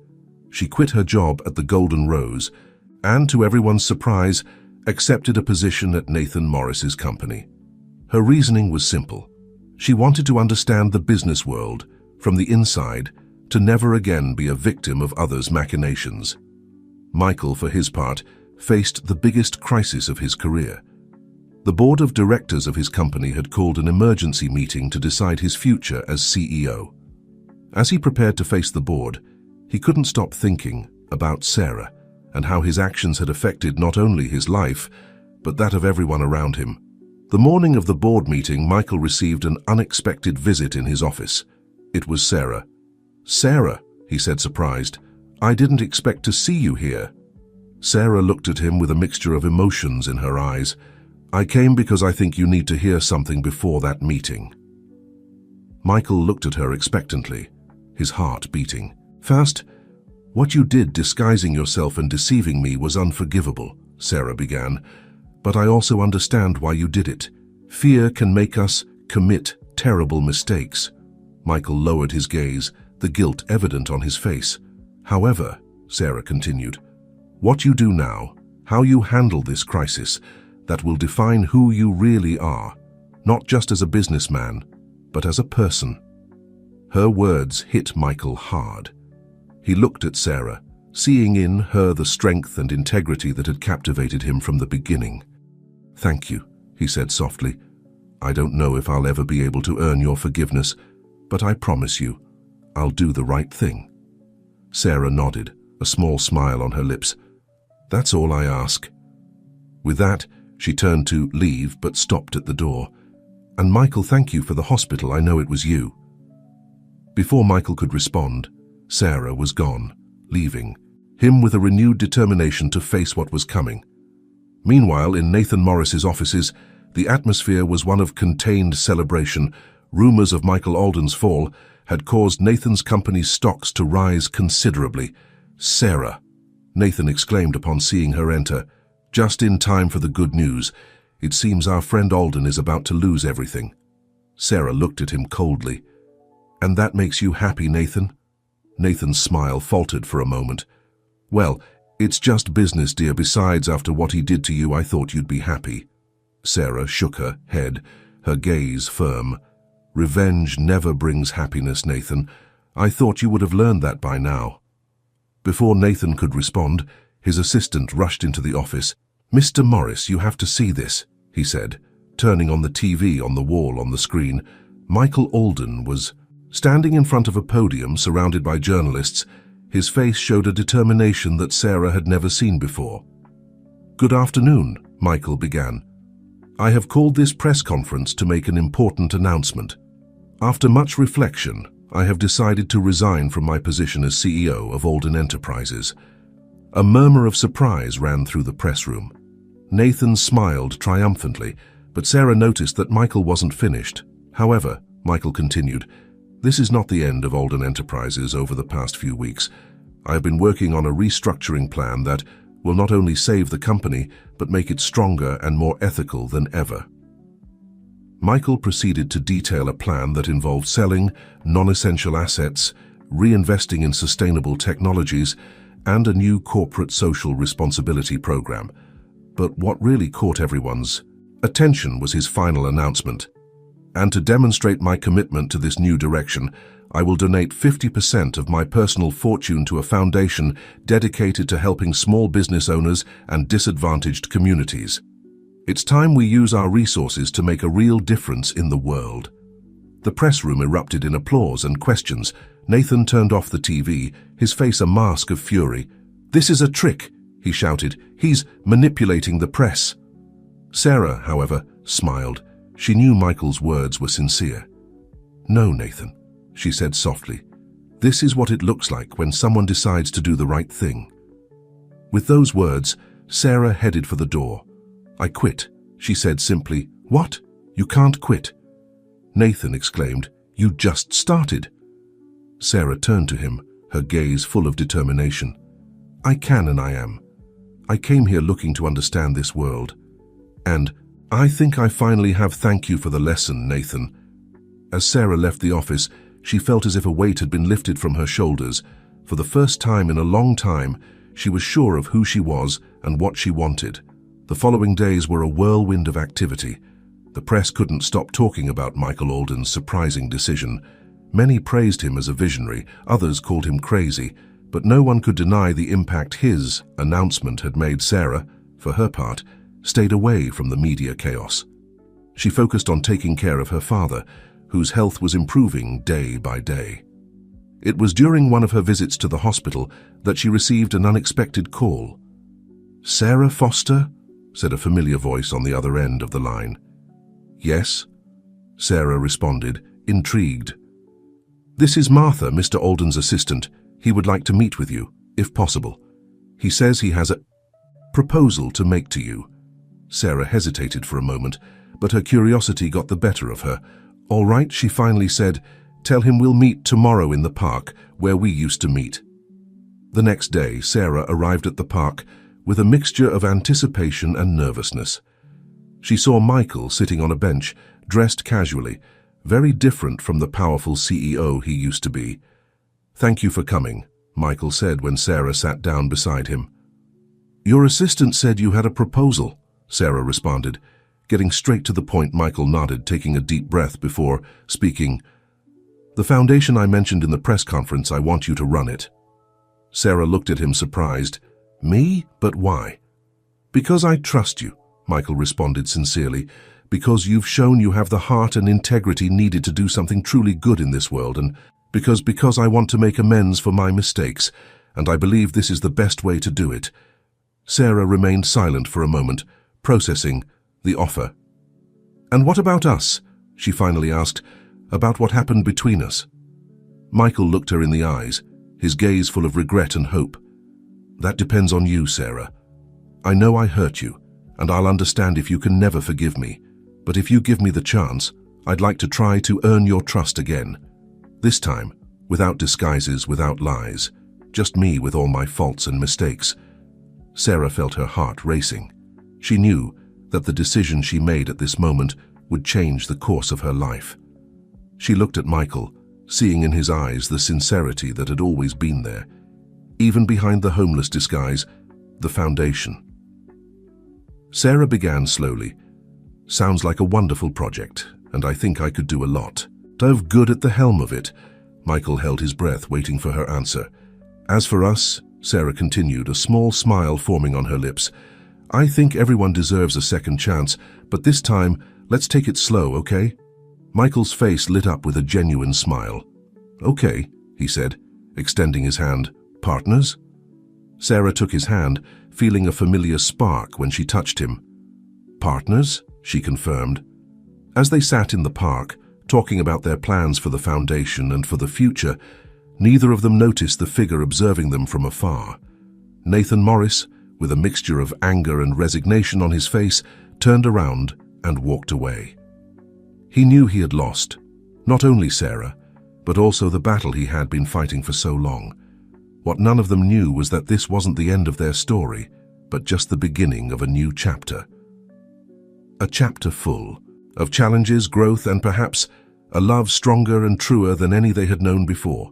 She quit her job at the Golden Rose and, to everyone's surprise, accepted a position at Nathan Morris's company. Her reasoning was simple. She wanted to understand the business world from the inside to never again be a victim of others' machinations. Michael, for his part, faced the biggest crisis of his career. The board of directors of his company had called an emergency meeting to decide his future as CEO. As he prepared to face the board, he couldn't stop thinking about Sarah and how his actions had affected not only his life, but that of everyone around him. The morning of the board meeting, Michael received an unexpected visit in his office. It was Sarah. "Sarah," he said, surprised, "I didn't expect to see you here." Sarah looked at him with a mixture of emotions in her eyes. "I came because I think you need to hear something before that meeting." Michael looked at her expectantly, his heart beating. "First, what you did disguising yourself and deceiving me was unforgivable," Sarah began. "But I also understand why you did it. Fear can make us commit terrible mistakes." Michael lowered his gaze, the guilt evident on his face. "However," Sarah continued, "what you do now, how you handle this crisis, that will define who you really are, not just as a businessman, but as a person." Her words hit Michael hard. He looked at Sarah, seeing in her the strength and integrity that had captivated him from the beginning. "Thank you," he said softly. "I don't know if I'll ever be able to earn your forgiveness, but I promise you, I'll do the right thing." Sarah nodded, a small smile on her lips. "That's all I ask." With that, she turned to leave but stopped at the door. "And Michael, thank you for the hospital. I know it was you." Before Michael could respond, Sarah was gone, leaving him with a renewed determination to face what was coming. Meanwhile, in Nathan Morris's offices, the atmosphere was one of contained celebration. Rumors of Michael Alden's fall had caused Nathan's company's stocks to rise considerably. "Sarah," Nathan exclaimed upon seeing her enter, just in time for the good news. "It seems our friend Alden is about to lose everything." Sarah looked at him coldly. "And that makes you happy, Nathan?" Nathan's smile faltered for a moment. "Well, it's just business, dear. Besides, after what he did to you, I thought you'd be happy." Sarah shook her head, her gaze firm. "Revenge never brings happiness, Nathan. I thought you would have learned that by now." Before Nathan could respond, his assistant rushed into the office. "Mr. Morris, you have to see this," he said, turning on the TV on the wall on the screen. Michael Alden was standing in front of a podium surrounded by journalists. His face showed a determination that Sarah had never seen before. "Good afternoon," Michael began. "I have called this press conference to make an important announcement. After much reflection, I have decided to resign from my position as CEO of Alden Enterprises." A murmur of surprise ran through the press room. Nathan smiled triumphantly, but Sarah noticed that Michael wasn't finished. "However," Michael continued, "this is not the end of Alden Enterprises. Over the past few weeks, I have been working on a restructuring plan that will not only save the company, but make it stronger and more ethical than ever." Michael proceeded to detail a plan that involved selling non-essential assets, reinvesting in sustainable technologies, and a new corporate social responsibility program. But what really caught everyone's attention was his final announcement. "And to demonstrate my commitment to this new direction, I will donate 50% of my personal fortune to a foundation dedicated to helping small business owners and disadvantaged communities. It's time we use our resources to make a real difference in the world." The press room erupted in applause and questions. Nathan turned off the TV, his face a mask of fury. "This is a trick," he shouted. "He's manipulating the press." Sarah, however, smiled. She knew Michael's words were sincere. "No, Nathan," she said softly. "This is what it looks like when someone decides to do the right thing." With those words, Sarah headed for the door. "I quit," she said simply. "What? You can't quit." Nathan exclaimed, "You just started." Sarah turned to him, her gaze full of determination. "I can and I am. I came here looking to understand this world. And I think I finally have. Thank you for the lesson, Nathan." As Sarah left the office, she felt as if a weight had been lifted from her shoulders. For the first time in a long time, she was sure of who she was and what she wanted. The following days were a whirlwind of activity. The press couldn't stop talking about Michael Alden's surprising decision. Many praised him as a visionary, others called him crazy, but no one could deny the impact his announcement had made. Sarah, for her part, stayed away from the media chaos. She focused on taking care of her father, whose health was improving day by day. It was during one of her visits to the hospital that she received an unexpected call. "Sarah Foster?" said a familiar voice on the other end of the line. "Yes," Sarah responded, intrigued. "This is Martha, Mr. Alden's assistant. He would like to meet with you, if possible. He says he has a proposal to make to you." Sarah hesitated for a moment, but her curiosity got the better of her. "All right," she finally said. "Tell him we'll meet tomorrow in the park, where we used to meet." The next day, Sarah arrived at the park with a mixture of anticipation and nervousness. She saw Michael sitting on a bench, dressed casually, very different from the powerful CEO he used to be. "Thank you for coming," Michael said when Sarah sat down beside him. "Your assistant said you had a proposal," Sarah responded. Getting straight to the point, Michael nodded, taking a deep breath before speaking. "The foundation I mentioned in the press conference, I want you to run it." Sarah looked at him surprised. "Me? But why?" "Because I trust you," Michael responded sincerely. "Because you've shown you have the heart and integrity needed to do something truly good in this world, and because I want to make amends for my mistakes. and I believe this is the best way to do it." Sarah remained silent for a moment, processing the offer. "And what about us?" she finally asked. "About what happened between us?" Michael looked her in the eyes, his gaze full of regret and hope. "That depends on you, Sarah. I know I hurt you, and I'll understand if you can never forgive me. But if you give me the chance, I'd like to try to earn your trust again. This time, without disguises, without lies. Just me with all my faults and mistakes." Sarah felt her heart racing. She knew that the decision she made at this moment would change the course of her life. She looked at Michael, seeing in his eyes the sincerity that had always been there, even behind the homeless disguise, the foundation. Sarah began slowly. "Sounds like a wonderful project, and I think I could do a lot. Dove good at the helm of it." Michael held his breath, waiting for her answer. "As for us," Sarah continued, a small smile forming on her lips, "I think everyone deserves a second chance, but this time, let's take it slow, okay?" Michael's face lit up with a genuine smile. "Okay," he said, extending his hand. "Partners?" Sarah took his hand, feeling a familiar spark when she touched him. "Partners?" she confirmed. As they sat in the park, talking about their plans for the foundation and for the future, neither of them noticed the figure observing them from afar. Nathan Morris, with a mixture of anger and resignation on his face, turned around and walked away. He knew he had lost, not only Sarah, but also the battle he had been fighting for so long. What none of them knew was that this wasn't the end of their story, but just the beginning of a new chapter. A chapter full of challenges, growth, and perhaps a love stronger and truer than any they had known before.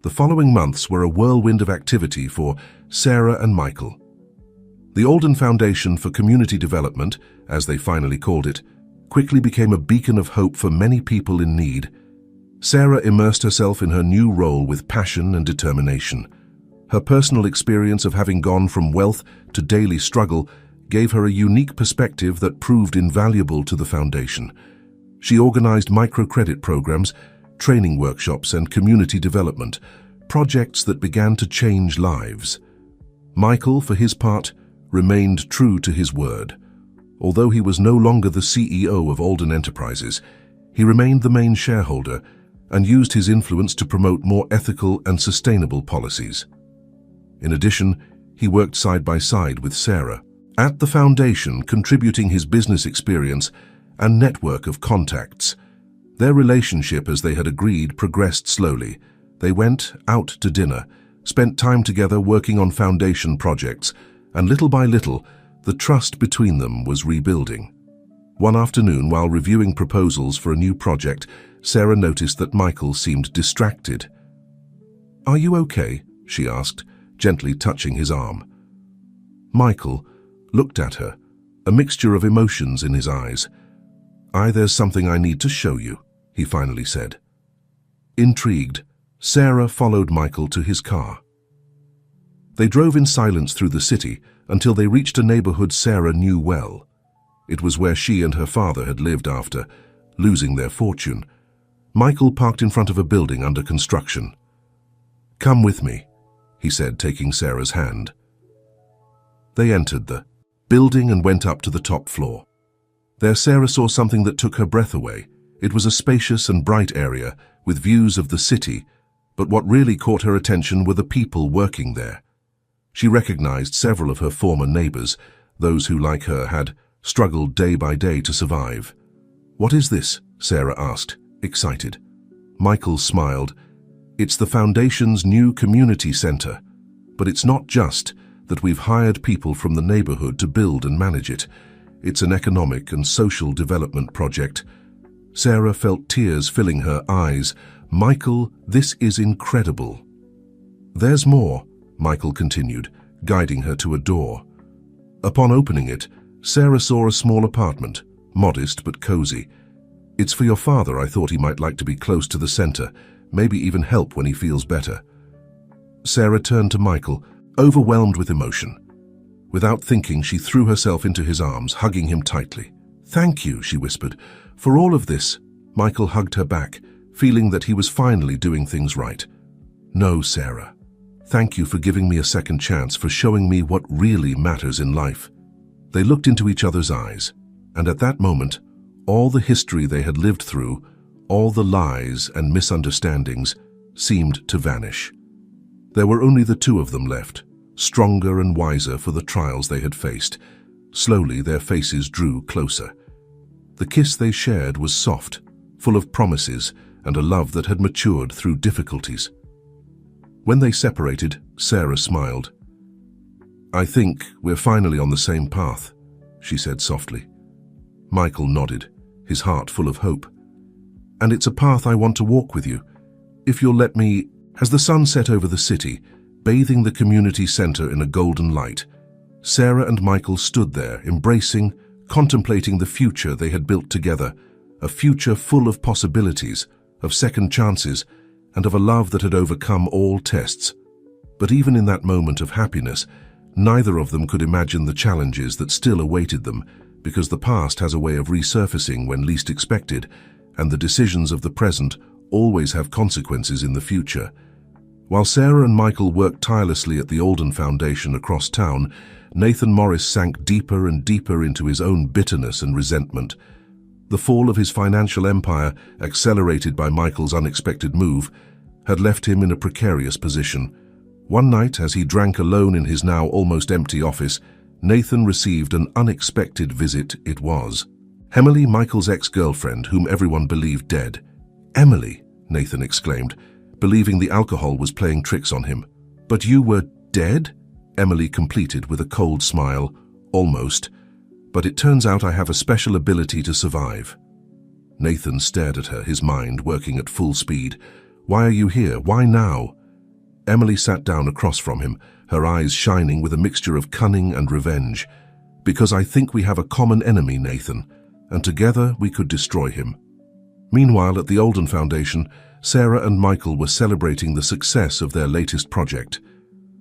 The following months were a whirlwind of activity for Sarah and Michael. The Alden Foundation for Community Development, as they finally called it, quickly became a beacon of hope for many people in need. Sarah immersed herself in her new role with passion and determination. Her personal experience of having gone from wealth to daily struggle gave her a unique perspective that proved invaluable to the foundation. She organized microcredit programs, training workshops, and community development, projects that began to change lives. Michael, for his part, remained true to his word. Although he was no longer the CEO of Alden Enterprises, he remained the main shareholder and used his influence to promote more ethical and sustainable policies. In addition, he worked side by side with Sarah at the foundation, contributing his business experience and network of contacts. Their relationship, as they had agreed, progressed slowly. They went out to dinner, spent time together working on foundation projects, and little by little, the trust between them was rebuilding. One afternoon, while reviewing proposals for a new project, Sarah noticed that Michael seemed distracted. "Are you okay?" she asked, gently touching his arm. Michael looked at her, a mixture of emotions in his eyes. "There's something I need to show you," he finally said. Intrigued, Sarah followed Michael to his car. They drove in silence through the city until they reached a neighborhood Sarah knew well. It was where she and her father had lived after losing their fortune. Michael parked in front of a building under construction. "Come with me," he said, taking Sarah's hand. They entered the building and went up to the top floor. There Sarah saw something that took her breath away. It was a spacious and bright area with views of the city, but what really caught her attention were the people working there. She recognized several of her former neighbors, those who, like her, had struggled day by day to survive. "What is this?" Sarah asked, excited. Michael smiled. "It's the Foundation's new community center. But it's not just that we've hired people from the neighborhood to build and manage it. It's an economic and social development project." Sarah felt tears filling her eyes. "Michael, this is incredible." "There's more," Michael continued, guiding her to a door. Upon opening it, Sarah saw a small apartment, modest but cozy. "It's for your father. I thought he might like to be close to the center, maybe even help when he feels better." Sarah turned to Michael, overwhelmed with emotion. Without thinking, she threw herself into his arms, hugging him tightly. "Thank you," she whispered, "for all of this." Michael hugged her back, feeling that he was finally doing things right. "No, Sarah. Thank you for giving me a second chance, for showing me what really matters in life." They looked into each other's eyes, and at that moment, all the history they had lived through, all the lies and misunderstandings, seemed to vanish. There were only the two of them left, stronger and wiser for the trials they had faced. Slowly, their faces drew closer. The kiss they shared was soft, full of promises and a love that had matured through difficulties. When they separated, Sarah smiled. "I think we're finally on the same path," she said softly. Michael nodded, his heart full of hope. "And it's a path I want to walk with you, if you'll let me." As the sun set over the city, bathing the community center in a golden light, Sarah and Michael stood there, embracing, contemplating the future they had built together, a future full of possibilities, of second chances, and of a love that had overcome all tests. But even in that moment of happiness, neither of them could imagine the challenges that still awaited them, because the past has a way of resurfacing when least expected, and the decisions of the present always have consequences in the future. While Sarah and Michael worked tirelessly at the Alden Foundation across town, Nathan Morris sank deeper and deeper into his own bitterness and resentment. The fall of his financial empire, accelerated by Michael's unexpected move, had left him in a precarious position. One night, as he drank alone in his now almost empty office, Nathan received an unexpected visit. It was Emily, Michael's ex-girlfriend, whom everyone believed dead. "Emily," Nathan exclaimed, believing the alcohol was playing tricks on him. "But you were dead?" Emily completed with a cold smile. "Almost. But it turns out I have a special ability to survive." Nathan stared at her, his mind working at full speed. "Why are you here? Why now?" Emily sat down across from him, her eyes shining with a mixture of cunning and revenge. "Because I think we have a common enemy, Nathan, and together we could destroy him." Meanwhile, at the Alden Foundation, Sarah and Michael were celebrating the success of their latest project.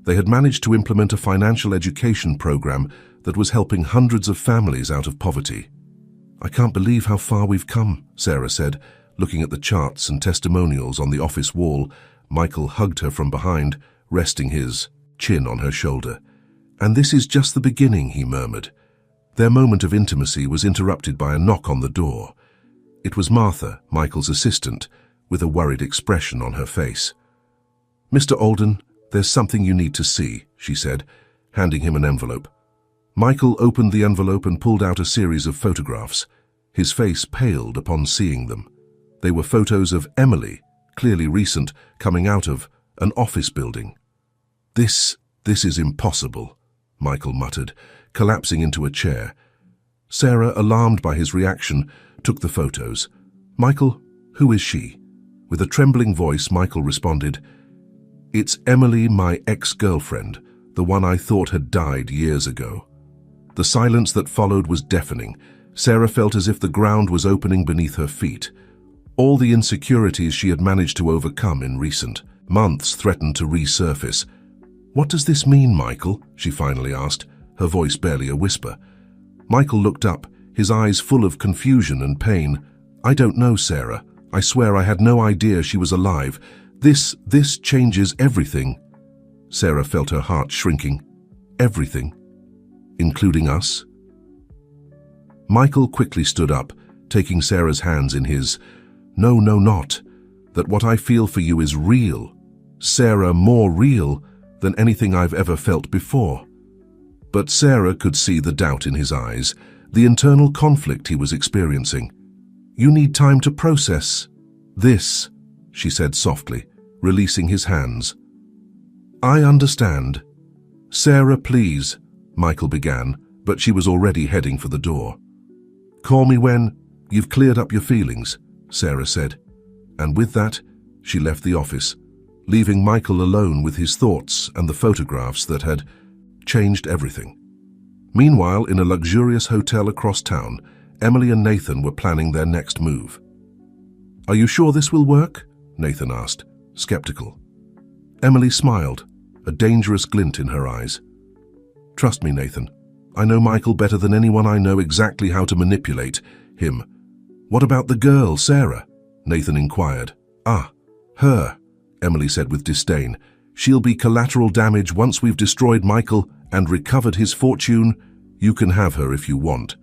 They had managed to implement a financial education program that was helping hundreds of families out of poverty. "I can't believe how far we've come," Sarah said, looking at the charts and testimonials on the office wall. Michael hugged her from behind, resting his chin on her shoulder. "And this is just the beginning," he murmured. Their moment of intimacy was interrupted by a knock on the door. It was Martha, Michael's assistant, with a worried expression on her face. "Mr. Alden, there's something you need to see," she said, handing him an envelope. Michael opened the envelope and pulled out a series of photographs. His face paled upon seeing them. They were photos of Emily, clearly recent, coming out of an office building. This is impossible," Michael muttered, collapsing into a chair. Sarah, alarmed by his reaction, took the photos. "Michael, who is she?" With a trembling voice, Michael responded, "It's Emily, my ex-girlfriend, the one I thought had died years ago." The silence that followed was deafening. Sarah felt as if the ground was opening beneath her feet. All the insecurities she had managed to overcome in recent months threatened to resurface. "What does this mean, Michael?" she finally asked, her voice barely a whisper. Michael looked up, his eyes full of confusion and pain. "I don't know, Sarah. I swear I had no idea she was alive. This changes everything." Sarah felt her heart shrinking. "Everything? Including us?" Michael quickly stood up, taking Sarah's hands in his. "No, not. That what I feel for you is real. Sarah, more real than anything I've ever felt before." But Sarah could see the doubt in his eyes, the internal conflict he was experiencing. "You need time to process this," she said softly, releasing his hands. "I understand." "Sarah, please," Michael began, but she was already heading for the door. "Call me when you've cleared up your feelings," Sarah said. And with that, she left the office, leaving Michael alone with his thoughts and the photographs that had changed everything. Meanwhile, in a luxurious hotel across town, Emily and Nathan were planning their next move. "Are you sure this will work?" Nathan asked, skeptical. Emily smiled, a dangerous glint in her eyes. "Trust me, Nathan. I know Michael better than anyone. I know exactly how to manipulate him." "What about the girl, Sarah?" Nathan inquired. "Ah, her," Emily said with disdain. She'll be collateral damage once we've destroyed Michael and recovered his fortune. You can have her if you want."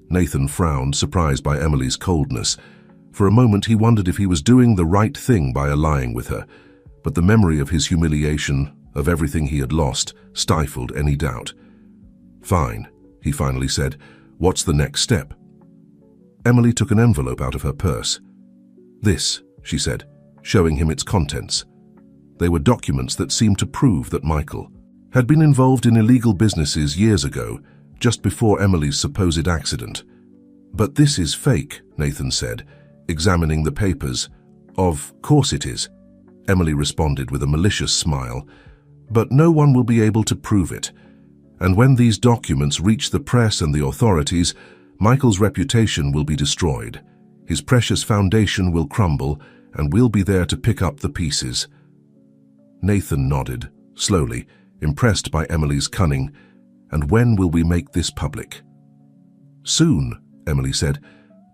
Nathan frowned, surprised by Emily's coldness. For a moment he wondered if he was doing the right thing by allying with her, but the memory of his humiliation, of everything he had lost, stifled any doubt. "Fine," he finally said. "What's the next step?" Emily took an envelope out of her purse. "This," she said, showing him its contents. They were documents that seemed to prove that Michael had been involved in illegal businesses years ago, just before Emily's supposed accident. "But this is fake," Nathan said, examining the papers. "Of course it is," Emily responded with a malicious smile. "But no one will be able to prove it. And when these documents reach the press and the authorities, Michael's reputation will be destroyed. His precious foundation will crumble, and we'll be there to pick up the pieces." Nathan nodded, slowly, impressed by Emily's cunning. "And when will we make this public?" "Soon," Emily said.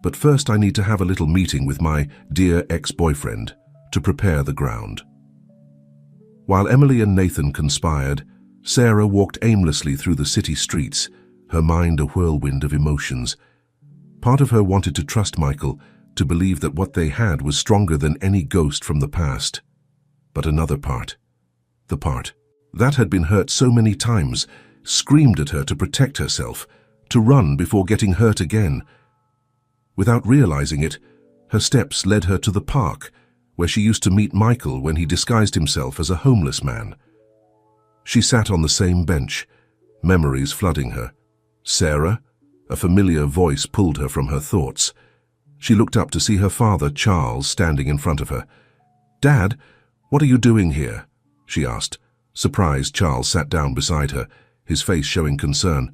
"But first I need to have a little meeting with my dear ex-boyfriend to prepare the ground." While Emily and Nathan conspired, Sarah walked aimlessly through the city streets, her mind a whirlwind of emotions. Part of her wanted to trust Michael, to believe that what they had was stronger than any ghost from the past. But another part, the part that had been hurt so many times, screamed at her to protect herself, to run before getting hurt again. Without realizing it, her steps led her to the park, where she used to meet Michael when he disguised himself as a homeless man. She sat on the same bench, memories flooding her. "Sarah?" A familiar voice pulled her from her thoughts. She looked up to see her father, Charles, standing in front of her. "Dad, what are you doing here?" she asked. Surprised, Charles sat down beside her, his face showing concern.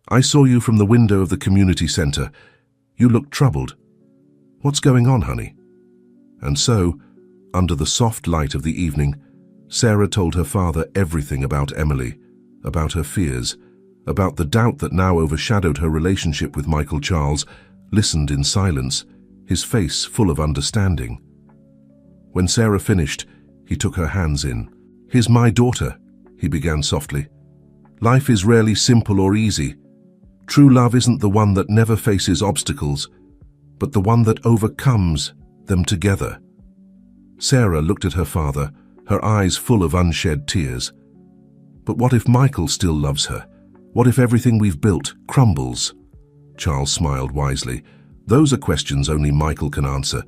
"I saw you from the window of the community center. You looked troubled. What's going on, honey?" And so, under the soft light of the evening, Sarah told her father everything about Emily, about her fears, about the doubt that now overshadowed her relationship with Michael. Charles listened in silence, his face full of understanding. When Sarah finished, he took her hands in. "Here's my daughter," he began softly. "Life is rarely simple or easy. True love isn't the one that never faces obstacles, but the one that overcomes them together." Sarah looked at her father, her eyes full of unshed tears. "But what if Michael still loves her? What if everything we've built crumbles?" Charles smiled wisely. "Those are questions only Michael can answer.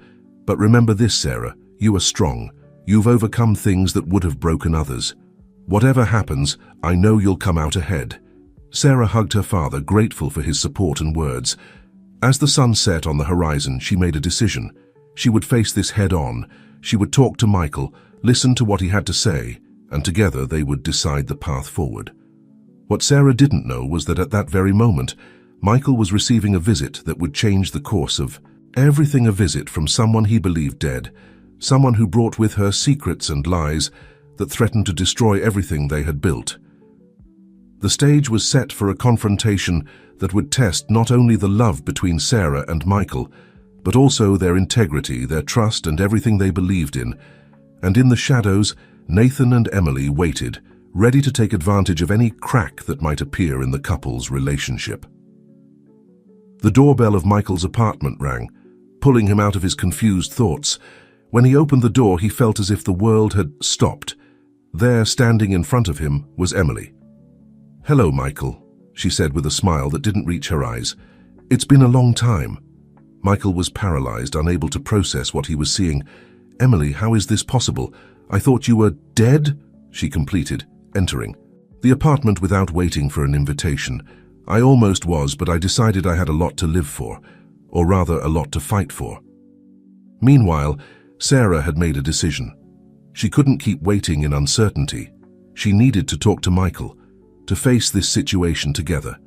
But remember this, Sarah, you are strong. You've overcome things that would have broken others. Whatever happens, I know you'll come out ahead." Sarah hugged her father, grateful for his support and words. As the sun set on the horizon, she made a decision. She would face this head-on. She would talk to Michael, listen to what he had to say, and together they would decide the path forward. What Sarah didn't know was that at that very moment, Michael was receiving a visit that would change the course of everything. A visit from someone he believed dead, someone who brought with her secrets and lies that threatened to destroy everything they had built. The stage was set for a confrontation that would test not only the love between Sarah and Michael, but also their integrity, their trust, and everything they believed in. And in the shadows, Nathan and Emily waited, ready to take advantage of any crack that might appear in the couple's relationship. The doorbell of Michael's apartment rang, pulling him out of his confused thoughts. When he opened the door, he felt as if the world had stopped. There, standing in front of him, was Emily. "Hello, Michael," she said with a smile that didn't reach her eyes. "It's been a long time." Michael was paralyzed, unable to process what he was seeing. "Emily, how is this possible? I thought you were dead?" she completed, entering the apartment without waiting for an invitation. "I almost was, but I decided I had a lot to live for, or rather a lot to fight for." Meanwhile, Sarah had made a decision. She couldn't keep waiting in uncertainty. She needed to talk to Michael, to face this situation together.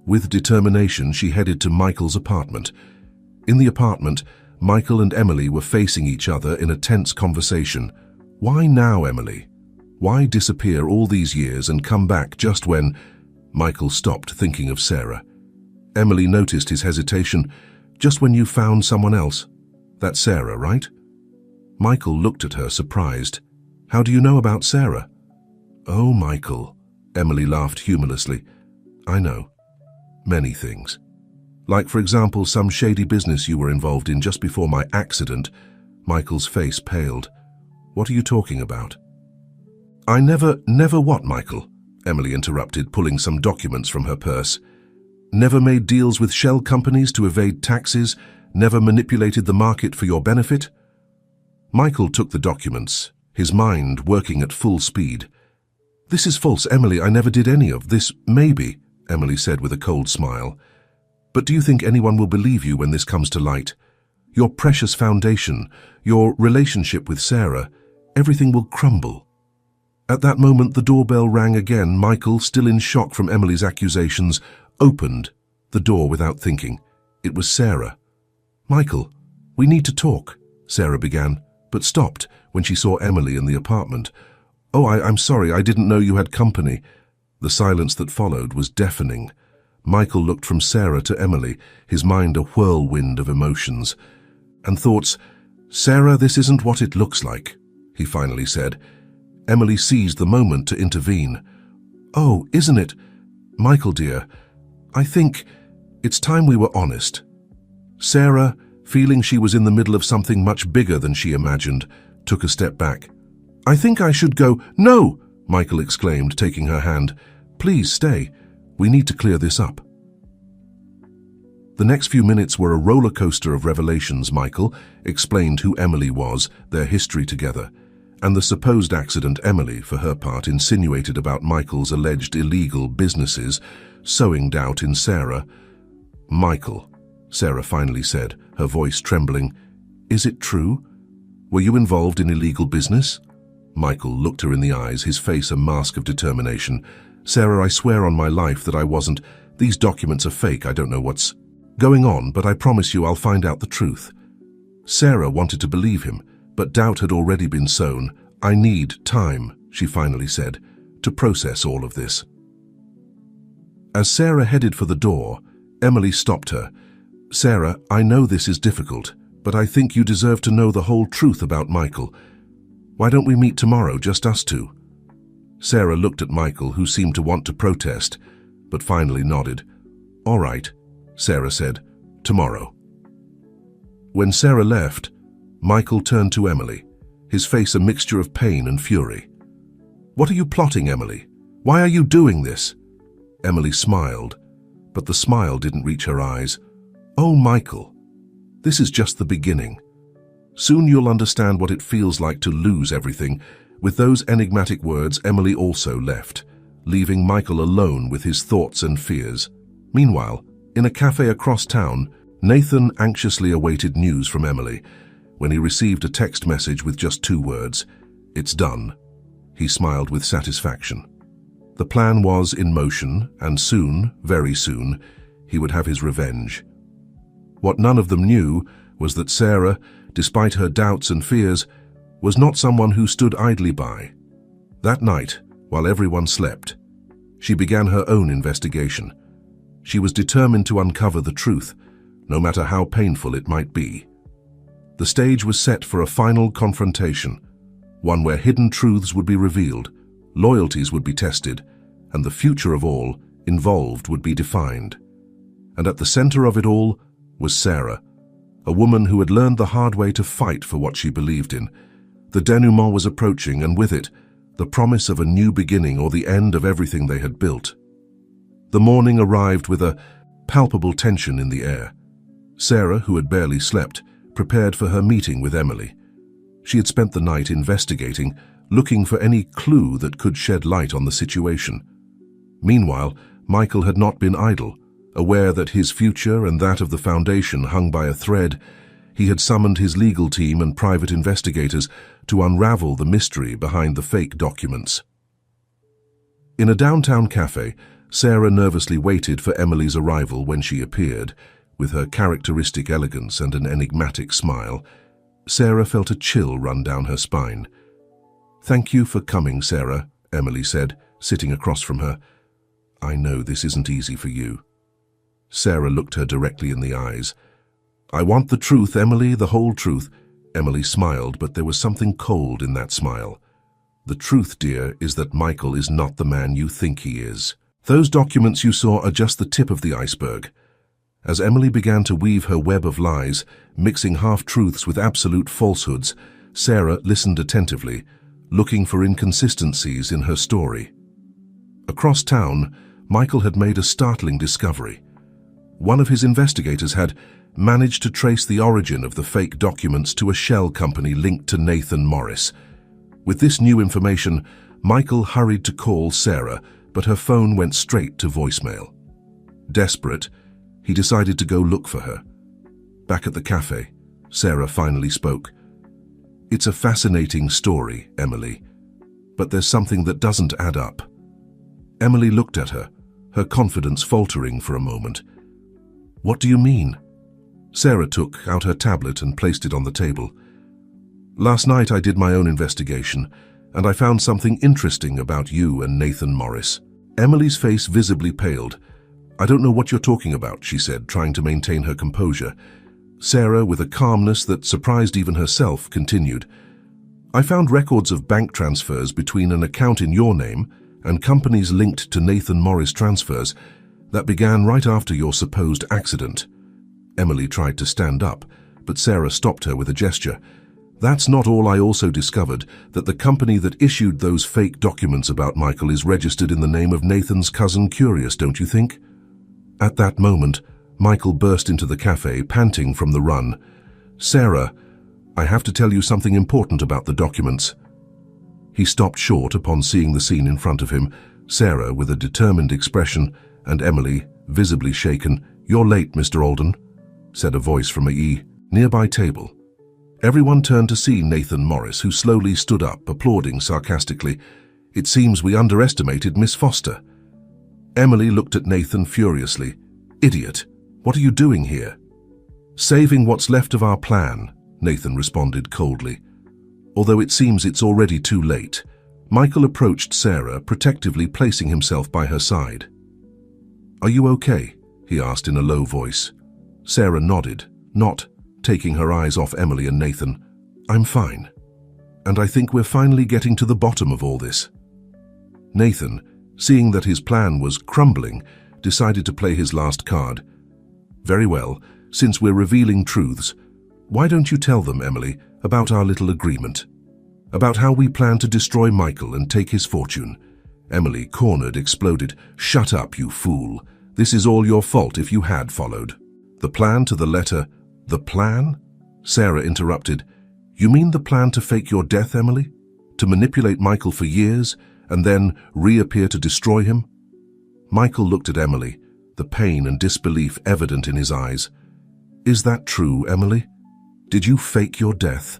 With determination, she headed to Michael's apartment. In the apartment, Michael and Emily were facing each other in a tense conversation. "Why now, Emily? Why disappear all these years and come back just when—" Michael stopped, thinking of Sarah. Emily noticed his hesitation. "Just when you found someone else. That's Sarah, right?" Michael looked at her, surprised. How do you know about Sarah? Oh, Michael, Emily laughed humorlessly. I know. Many things. Like, for example, some shady business you were involved in just before my accident. Michael's face paled. What are you talking about? I never what, Michael? Emily interrupted, pulling some documents from her purse. Never made deals with shell companies to evade taxes, never manipulated the market for your benefit? Michael took the documents, his mind working at full speed. This is false, Emily. I never did any of this. Maybe, Emily said with a cold smile. But do you think anyone will believe you when this comes to light? Your precious foundation, your relationship with Sarah, everything will crumble. At that moment, the doorbell rang again. Michael, still in shock from Emily's accusations, opened the door without thinking. It was Sarah. Michael, we need to talk, Sarah began, but stopped when she saw Emily in the apartment. Oh, I'm sorry, I didn't know you had company. The silence that followed was deafening. Michael looked from Sarah to Emily, his mind a whirlwind of emotions. And thoughts, Sarah, this isn't what it looks like, he finally said. Emily seized the moment to intervene. Oh, isn't it? Michael, dear, I think it's time we were honest. Sarah, feeling she was in the middle of something much bigger than she imagined, took a step back. I think I should go. No, Michael exclaimed, taking her hand. Please stay. We need to clear this up. The next few minutes were a roller coaster of revelations. Michael explained who Emily was, their history together, and the supposed accident Emily, for her part, insinuated about Michael's alleged illegal businesses, sowing doubt in Sarah. Michael, Sarah finally said, her voice trembling, is it true? Were you involved in illegal business? Michael looked her in the eyes, his face a mask of determination. Sarah, I swear on my life that I wasn't. These documents are fake. I don't know what's going on, but I promise you I'll find out the truth. Sarah wanted to believe him, but doubt had already been sown. I need time, she finally said, to process all of this. As Sarah headed for the door, Emily stopped her. Sarah, I know this is difficult, but I think you deserve to know the whole truth about Michael. Why don't we meet tomorrow, just us two? Sarah looked at Michael, who seemed to want to protest, but finally nodded. All right, Sarah said, tomorrow. When Sarah left, Michael turned to Emily, his face a mixture of pain and fury. What are you plotting, Emily? Why are you doing this? Emily smiled, but the smile didn't reach her eyes. Oh, Michael, this is just the beginning. Soon you'll understand what it feels like to lose everything. With those enigmatic words, Emily also left, leaving Michael alone with his thoughts and fears. Meanwhile, in a cafe across town, Nathan anxiously awaited news from Emily. When he received a text message with just 2 words, "It's done," he smiled with satisfaction. The plan was in motion, and soon, very soon, he would have his revenge. What none of them knew was that Sarah, despite her doubts and fears, was not someone who stood idly by. That night, while everyone slept, she began her own investigation. She was determined to uncover the truth, no matter how painful it might be. The stage was set for a final confrontation, one where hidden truths would be revealed, loyalties would be tested, and the future of all involved would be defined. And at the center of it all was Sarah, a woman who had learned the hard way to fight for what she believed in. The denouement was approaching, and with it, the promise of a new beginning or the end of everything they had built. The morning arrived with a palpable tension in the air. Sarah, who had barely slept, prepared for her meeting with Emily. She had spent the night investigating, looking for any clue that could shed light on the situation. Meanwhile, Michael had not been idle. Aware that his future and that of the foundation hung by a thread, he had summoned his legal team and private investigators to unravel the mystery behind the fake documents. In a downtown cafe, Sarah nervously waited for Emily's arrival when she appeared. With her characteristic elegance and an enigmatic smile, Sarah felt a chill run down her spine. "Thank you for coming, Sarah," Emily said, sitting across from her. "I know this isn't easy for you." Sarah looked her directly in the eyes. "I want the truth, Emily, the whole truth." Emily smiled, but there was something cold in that smile. The truth, dear, is that Michael is not the man you think he is. Those documents you saw are just the tip of the iceberg. As Emily began to weave her web of lies, mixing half-truths with absolute falsehoods, Sarah listened attentively, looking for inconsistencies in her story. Across town, Michael had made a startling discovery. One of his investigators had managed to trace the origin of the fake documents to a shell company linked to Nathan Morris. With this new information, Michael hurried to call Sarah, but her phone went straight to voicemail. Desperate, he decided to go look for her. Back at the cafe, Sarah finally spoke. "It's a fascinating story, Emily, but there's something that doesn't add up." Emily looked at her, her confidence faltering for a moment. "What do you mean?" Sarah took out her tablet and placed it on the table. "Last night I did my own investigation, and I found something interesting about you and Nathan Morris." Emily's face visibly paled. "I don't know what you're talking about," she said, trying to maintain her composure. Sarah, with a calmness that surprised even herself, continued. "I found records of bank transfers between an account in your name and companies linked to Nathan Morris transfers that began right after your supposed accident." Emily tried to stand up, but Sarah stopped her with a gesture. "That's not all. I also discovered that the company that issued those fake documents about Michael is registered in the name of Nathan's cousin. Curious, don't you think?" At that moment, Michael burst into the cafe, panting from the run. "Sarah, I have to tell you something important about the documents." He stopped short upon seeing the scene in front of him, Sarah with a determined expression, and Emily, visibly shaken. "You're late, Mr. Alden," said a voice from a nearby table. Everyone turned to see Nathan Morris, who slowly stood up, applauding sarcastically. "It seems we underestimated Miss Foster." Emily looked at Nathan furiously. "Idiot, what are you doing here?" "Saving what's left of our plan," Nathan responded coldly. "Although it seems it's already too late." Michael approached Sarah, protectively placing himself by her side. "Are you okay?" he asked in a low voice. Sarah nodded, not taking her eyes off Emily and Nathan. "I'm fine. And I think we're finally getting to the bottom of all this." Nathan, seeing that his plan was crumbling, decided to play his last card. "Very well, since we're revealing truths, why don't you tell them, Emily, about our little agreement? About how we plan to destroy Michael and take his fortune?" Emily, cornered, exploded. "Shut up, you fool. This is all your fault if you had followed the plan to the letter." "The plan?" Sarah interrupted. "You mean the plan to fake your death, Emily? To manipulate Michael for years and then reappear to destroy him?" Michael looked at Emily, the pain and disbelief evident in his eyes. "Is that true, Emily? Did you fake your death?"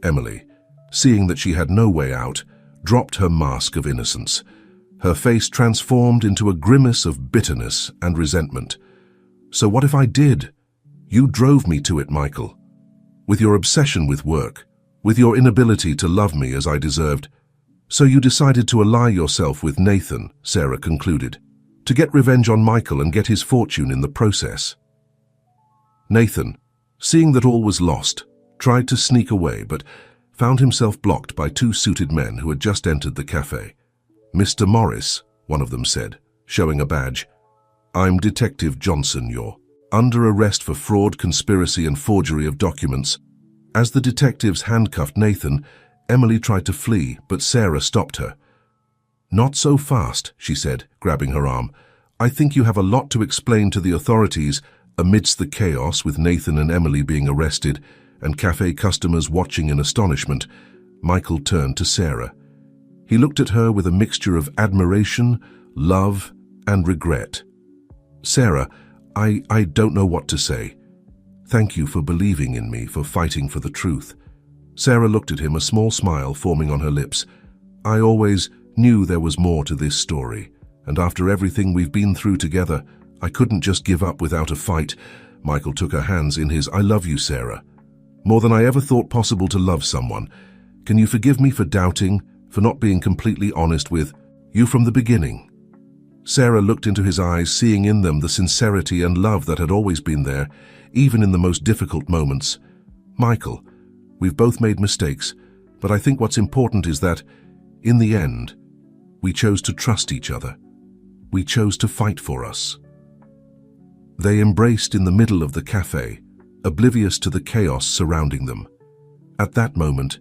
Emily, seeing that she had no way out, dropped her mask of innocence. Her face transformed into a grimace of bitterness and resentment. "So what if I did? You drove me to it, Michael. With your obsession with work, with your inability to love me as I deserved. So you decided to ally yourself with Nathan," Sarah concluded, "to get revenge on Michael and get his fortune in the process." Nathan, seeing that all was lost, tried to sneak away but found himself blocked by two suited men who had just entered the cafe. "Mr. Morris," one of them said, showing a badge. "I'm Detective Johnson. You're under arrest for fraud, conspiracy, and forgery of documents." As the detectives handcuffed Nathan, Emily tried to flee, but Sarah stopped her. "Not so fast," she said, grabbing her arm. "I think you have a lot to explain to the authorities." Amidst the chaos, with Nathan and Emily being arrested and cafe customers watching in astonishment, Michael turned to Sarah. He looked at her with a mixture of admiration, love, and regret. "Sarah, I don't know what to say. Thank you for believing in me, for fighting for the truth." Sarah looked at him, a small smile forming on her lips. "I always knew there was more to this story, and after everything we've been through together, I couldn't just give up without a fight." Michael took her hands in his. "I love you, Sarah, more than I ever thought possible to love someone. Can you forgive me for doubting, for not being completely honest with you from the beginning?" Sarah looked into his eyes, seeing in them the sincerity and love that had always been there, even in the most difficult moments. "Michael, we've both made mistakes, but I think what's important is that In the end, we chose to trust each other. We chose to fight for us. They embraced in the middle of the cafe, oblivious to the chaos surrounding them. At that moment,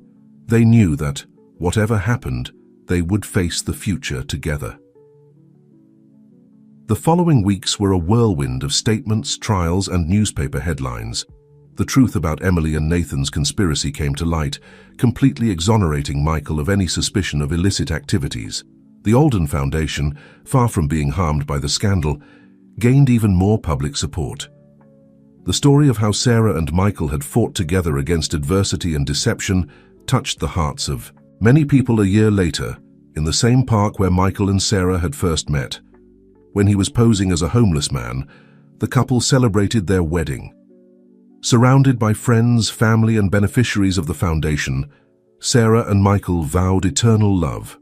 they knew that, whatever happened, they would face the future together. The following weeks were a whirlwind of statements, trials, and newspaper headlines. The truth about Emily and Nathan's conspiracy came to light, completely exonerating Michael of any suspicion of illicit activities. The Alden Foundation, far from being harmed by the scandal, gained even more public support. The story of how Sarah and Michael had fought together against adversity and deception touched the hearts of many people a year later, in the same park where Michael and Sarah had first met. When he was posing as a homeless man, the couple celebrated their wedding. Surrounded by friends, family, and beneficiaries of the foundation, Sarah and Michael vowed eternal love.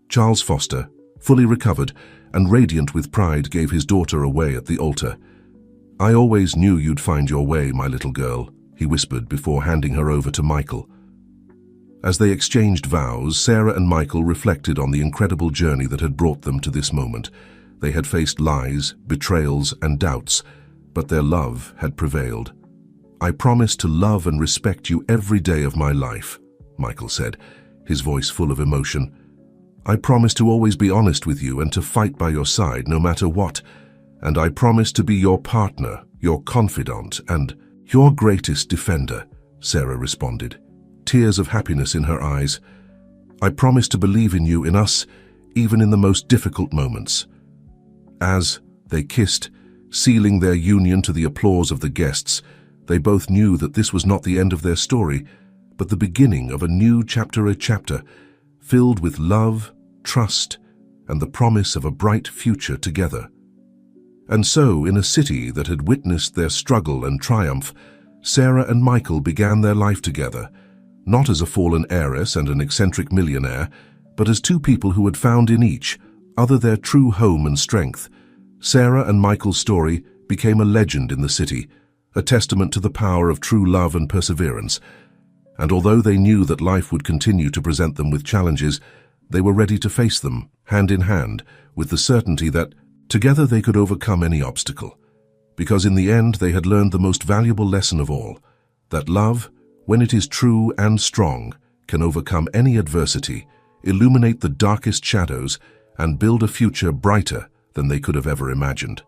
Charles Foster, fully recovered and radiant with pride, gave his daughter away at the altar. "I always knew you'd find your way, my little girl," he whispered before handing her over to Michael. As they exchanged vows, Sarah and Michael reflected on the incredible journey that had brought them to this moment. They had faced lies, betrayals, and doubts, but their love had prevailed. "I promise to love and respect you every day of my life," Michael said, his voice full of emotion. "I promise to always be honest with you and to fight by your side no matter what. And I promise to be your partner, your confidant, and your greatest defender," Sarah responded, tears of happiness in her eyes. "I promise to believe in you, in us, even in the most difficult moments." As they kissed, sealing their union to the applause of the guests, they both knew that this was not the end of their story, but the beginning of a new chapter, filled with love, trust, and the promise of a bright future together. And so, in a city that had witnessed their struggle and triumph, Sarah and Michael began their life together, not as a fallen heiress and an eccentric millionaire, but as two people who had found in each other their true home and strength. Sarah and Michael's story became a legend in the city, a testament to the power of true love and perseverance. And although they knew that life would continue to present them with challenges, they were ready to face them, hand in hand, with the certainty that together they could overcome any obstacle. Because in the end they had learned the most valuable lesson of all, that love, when it is true and strong, can overcome any adversity, illuminate the darkest shadows, and build a future brighter than they could have ever imagined.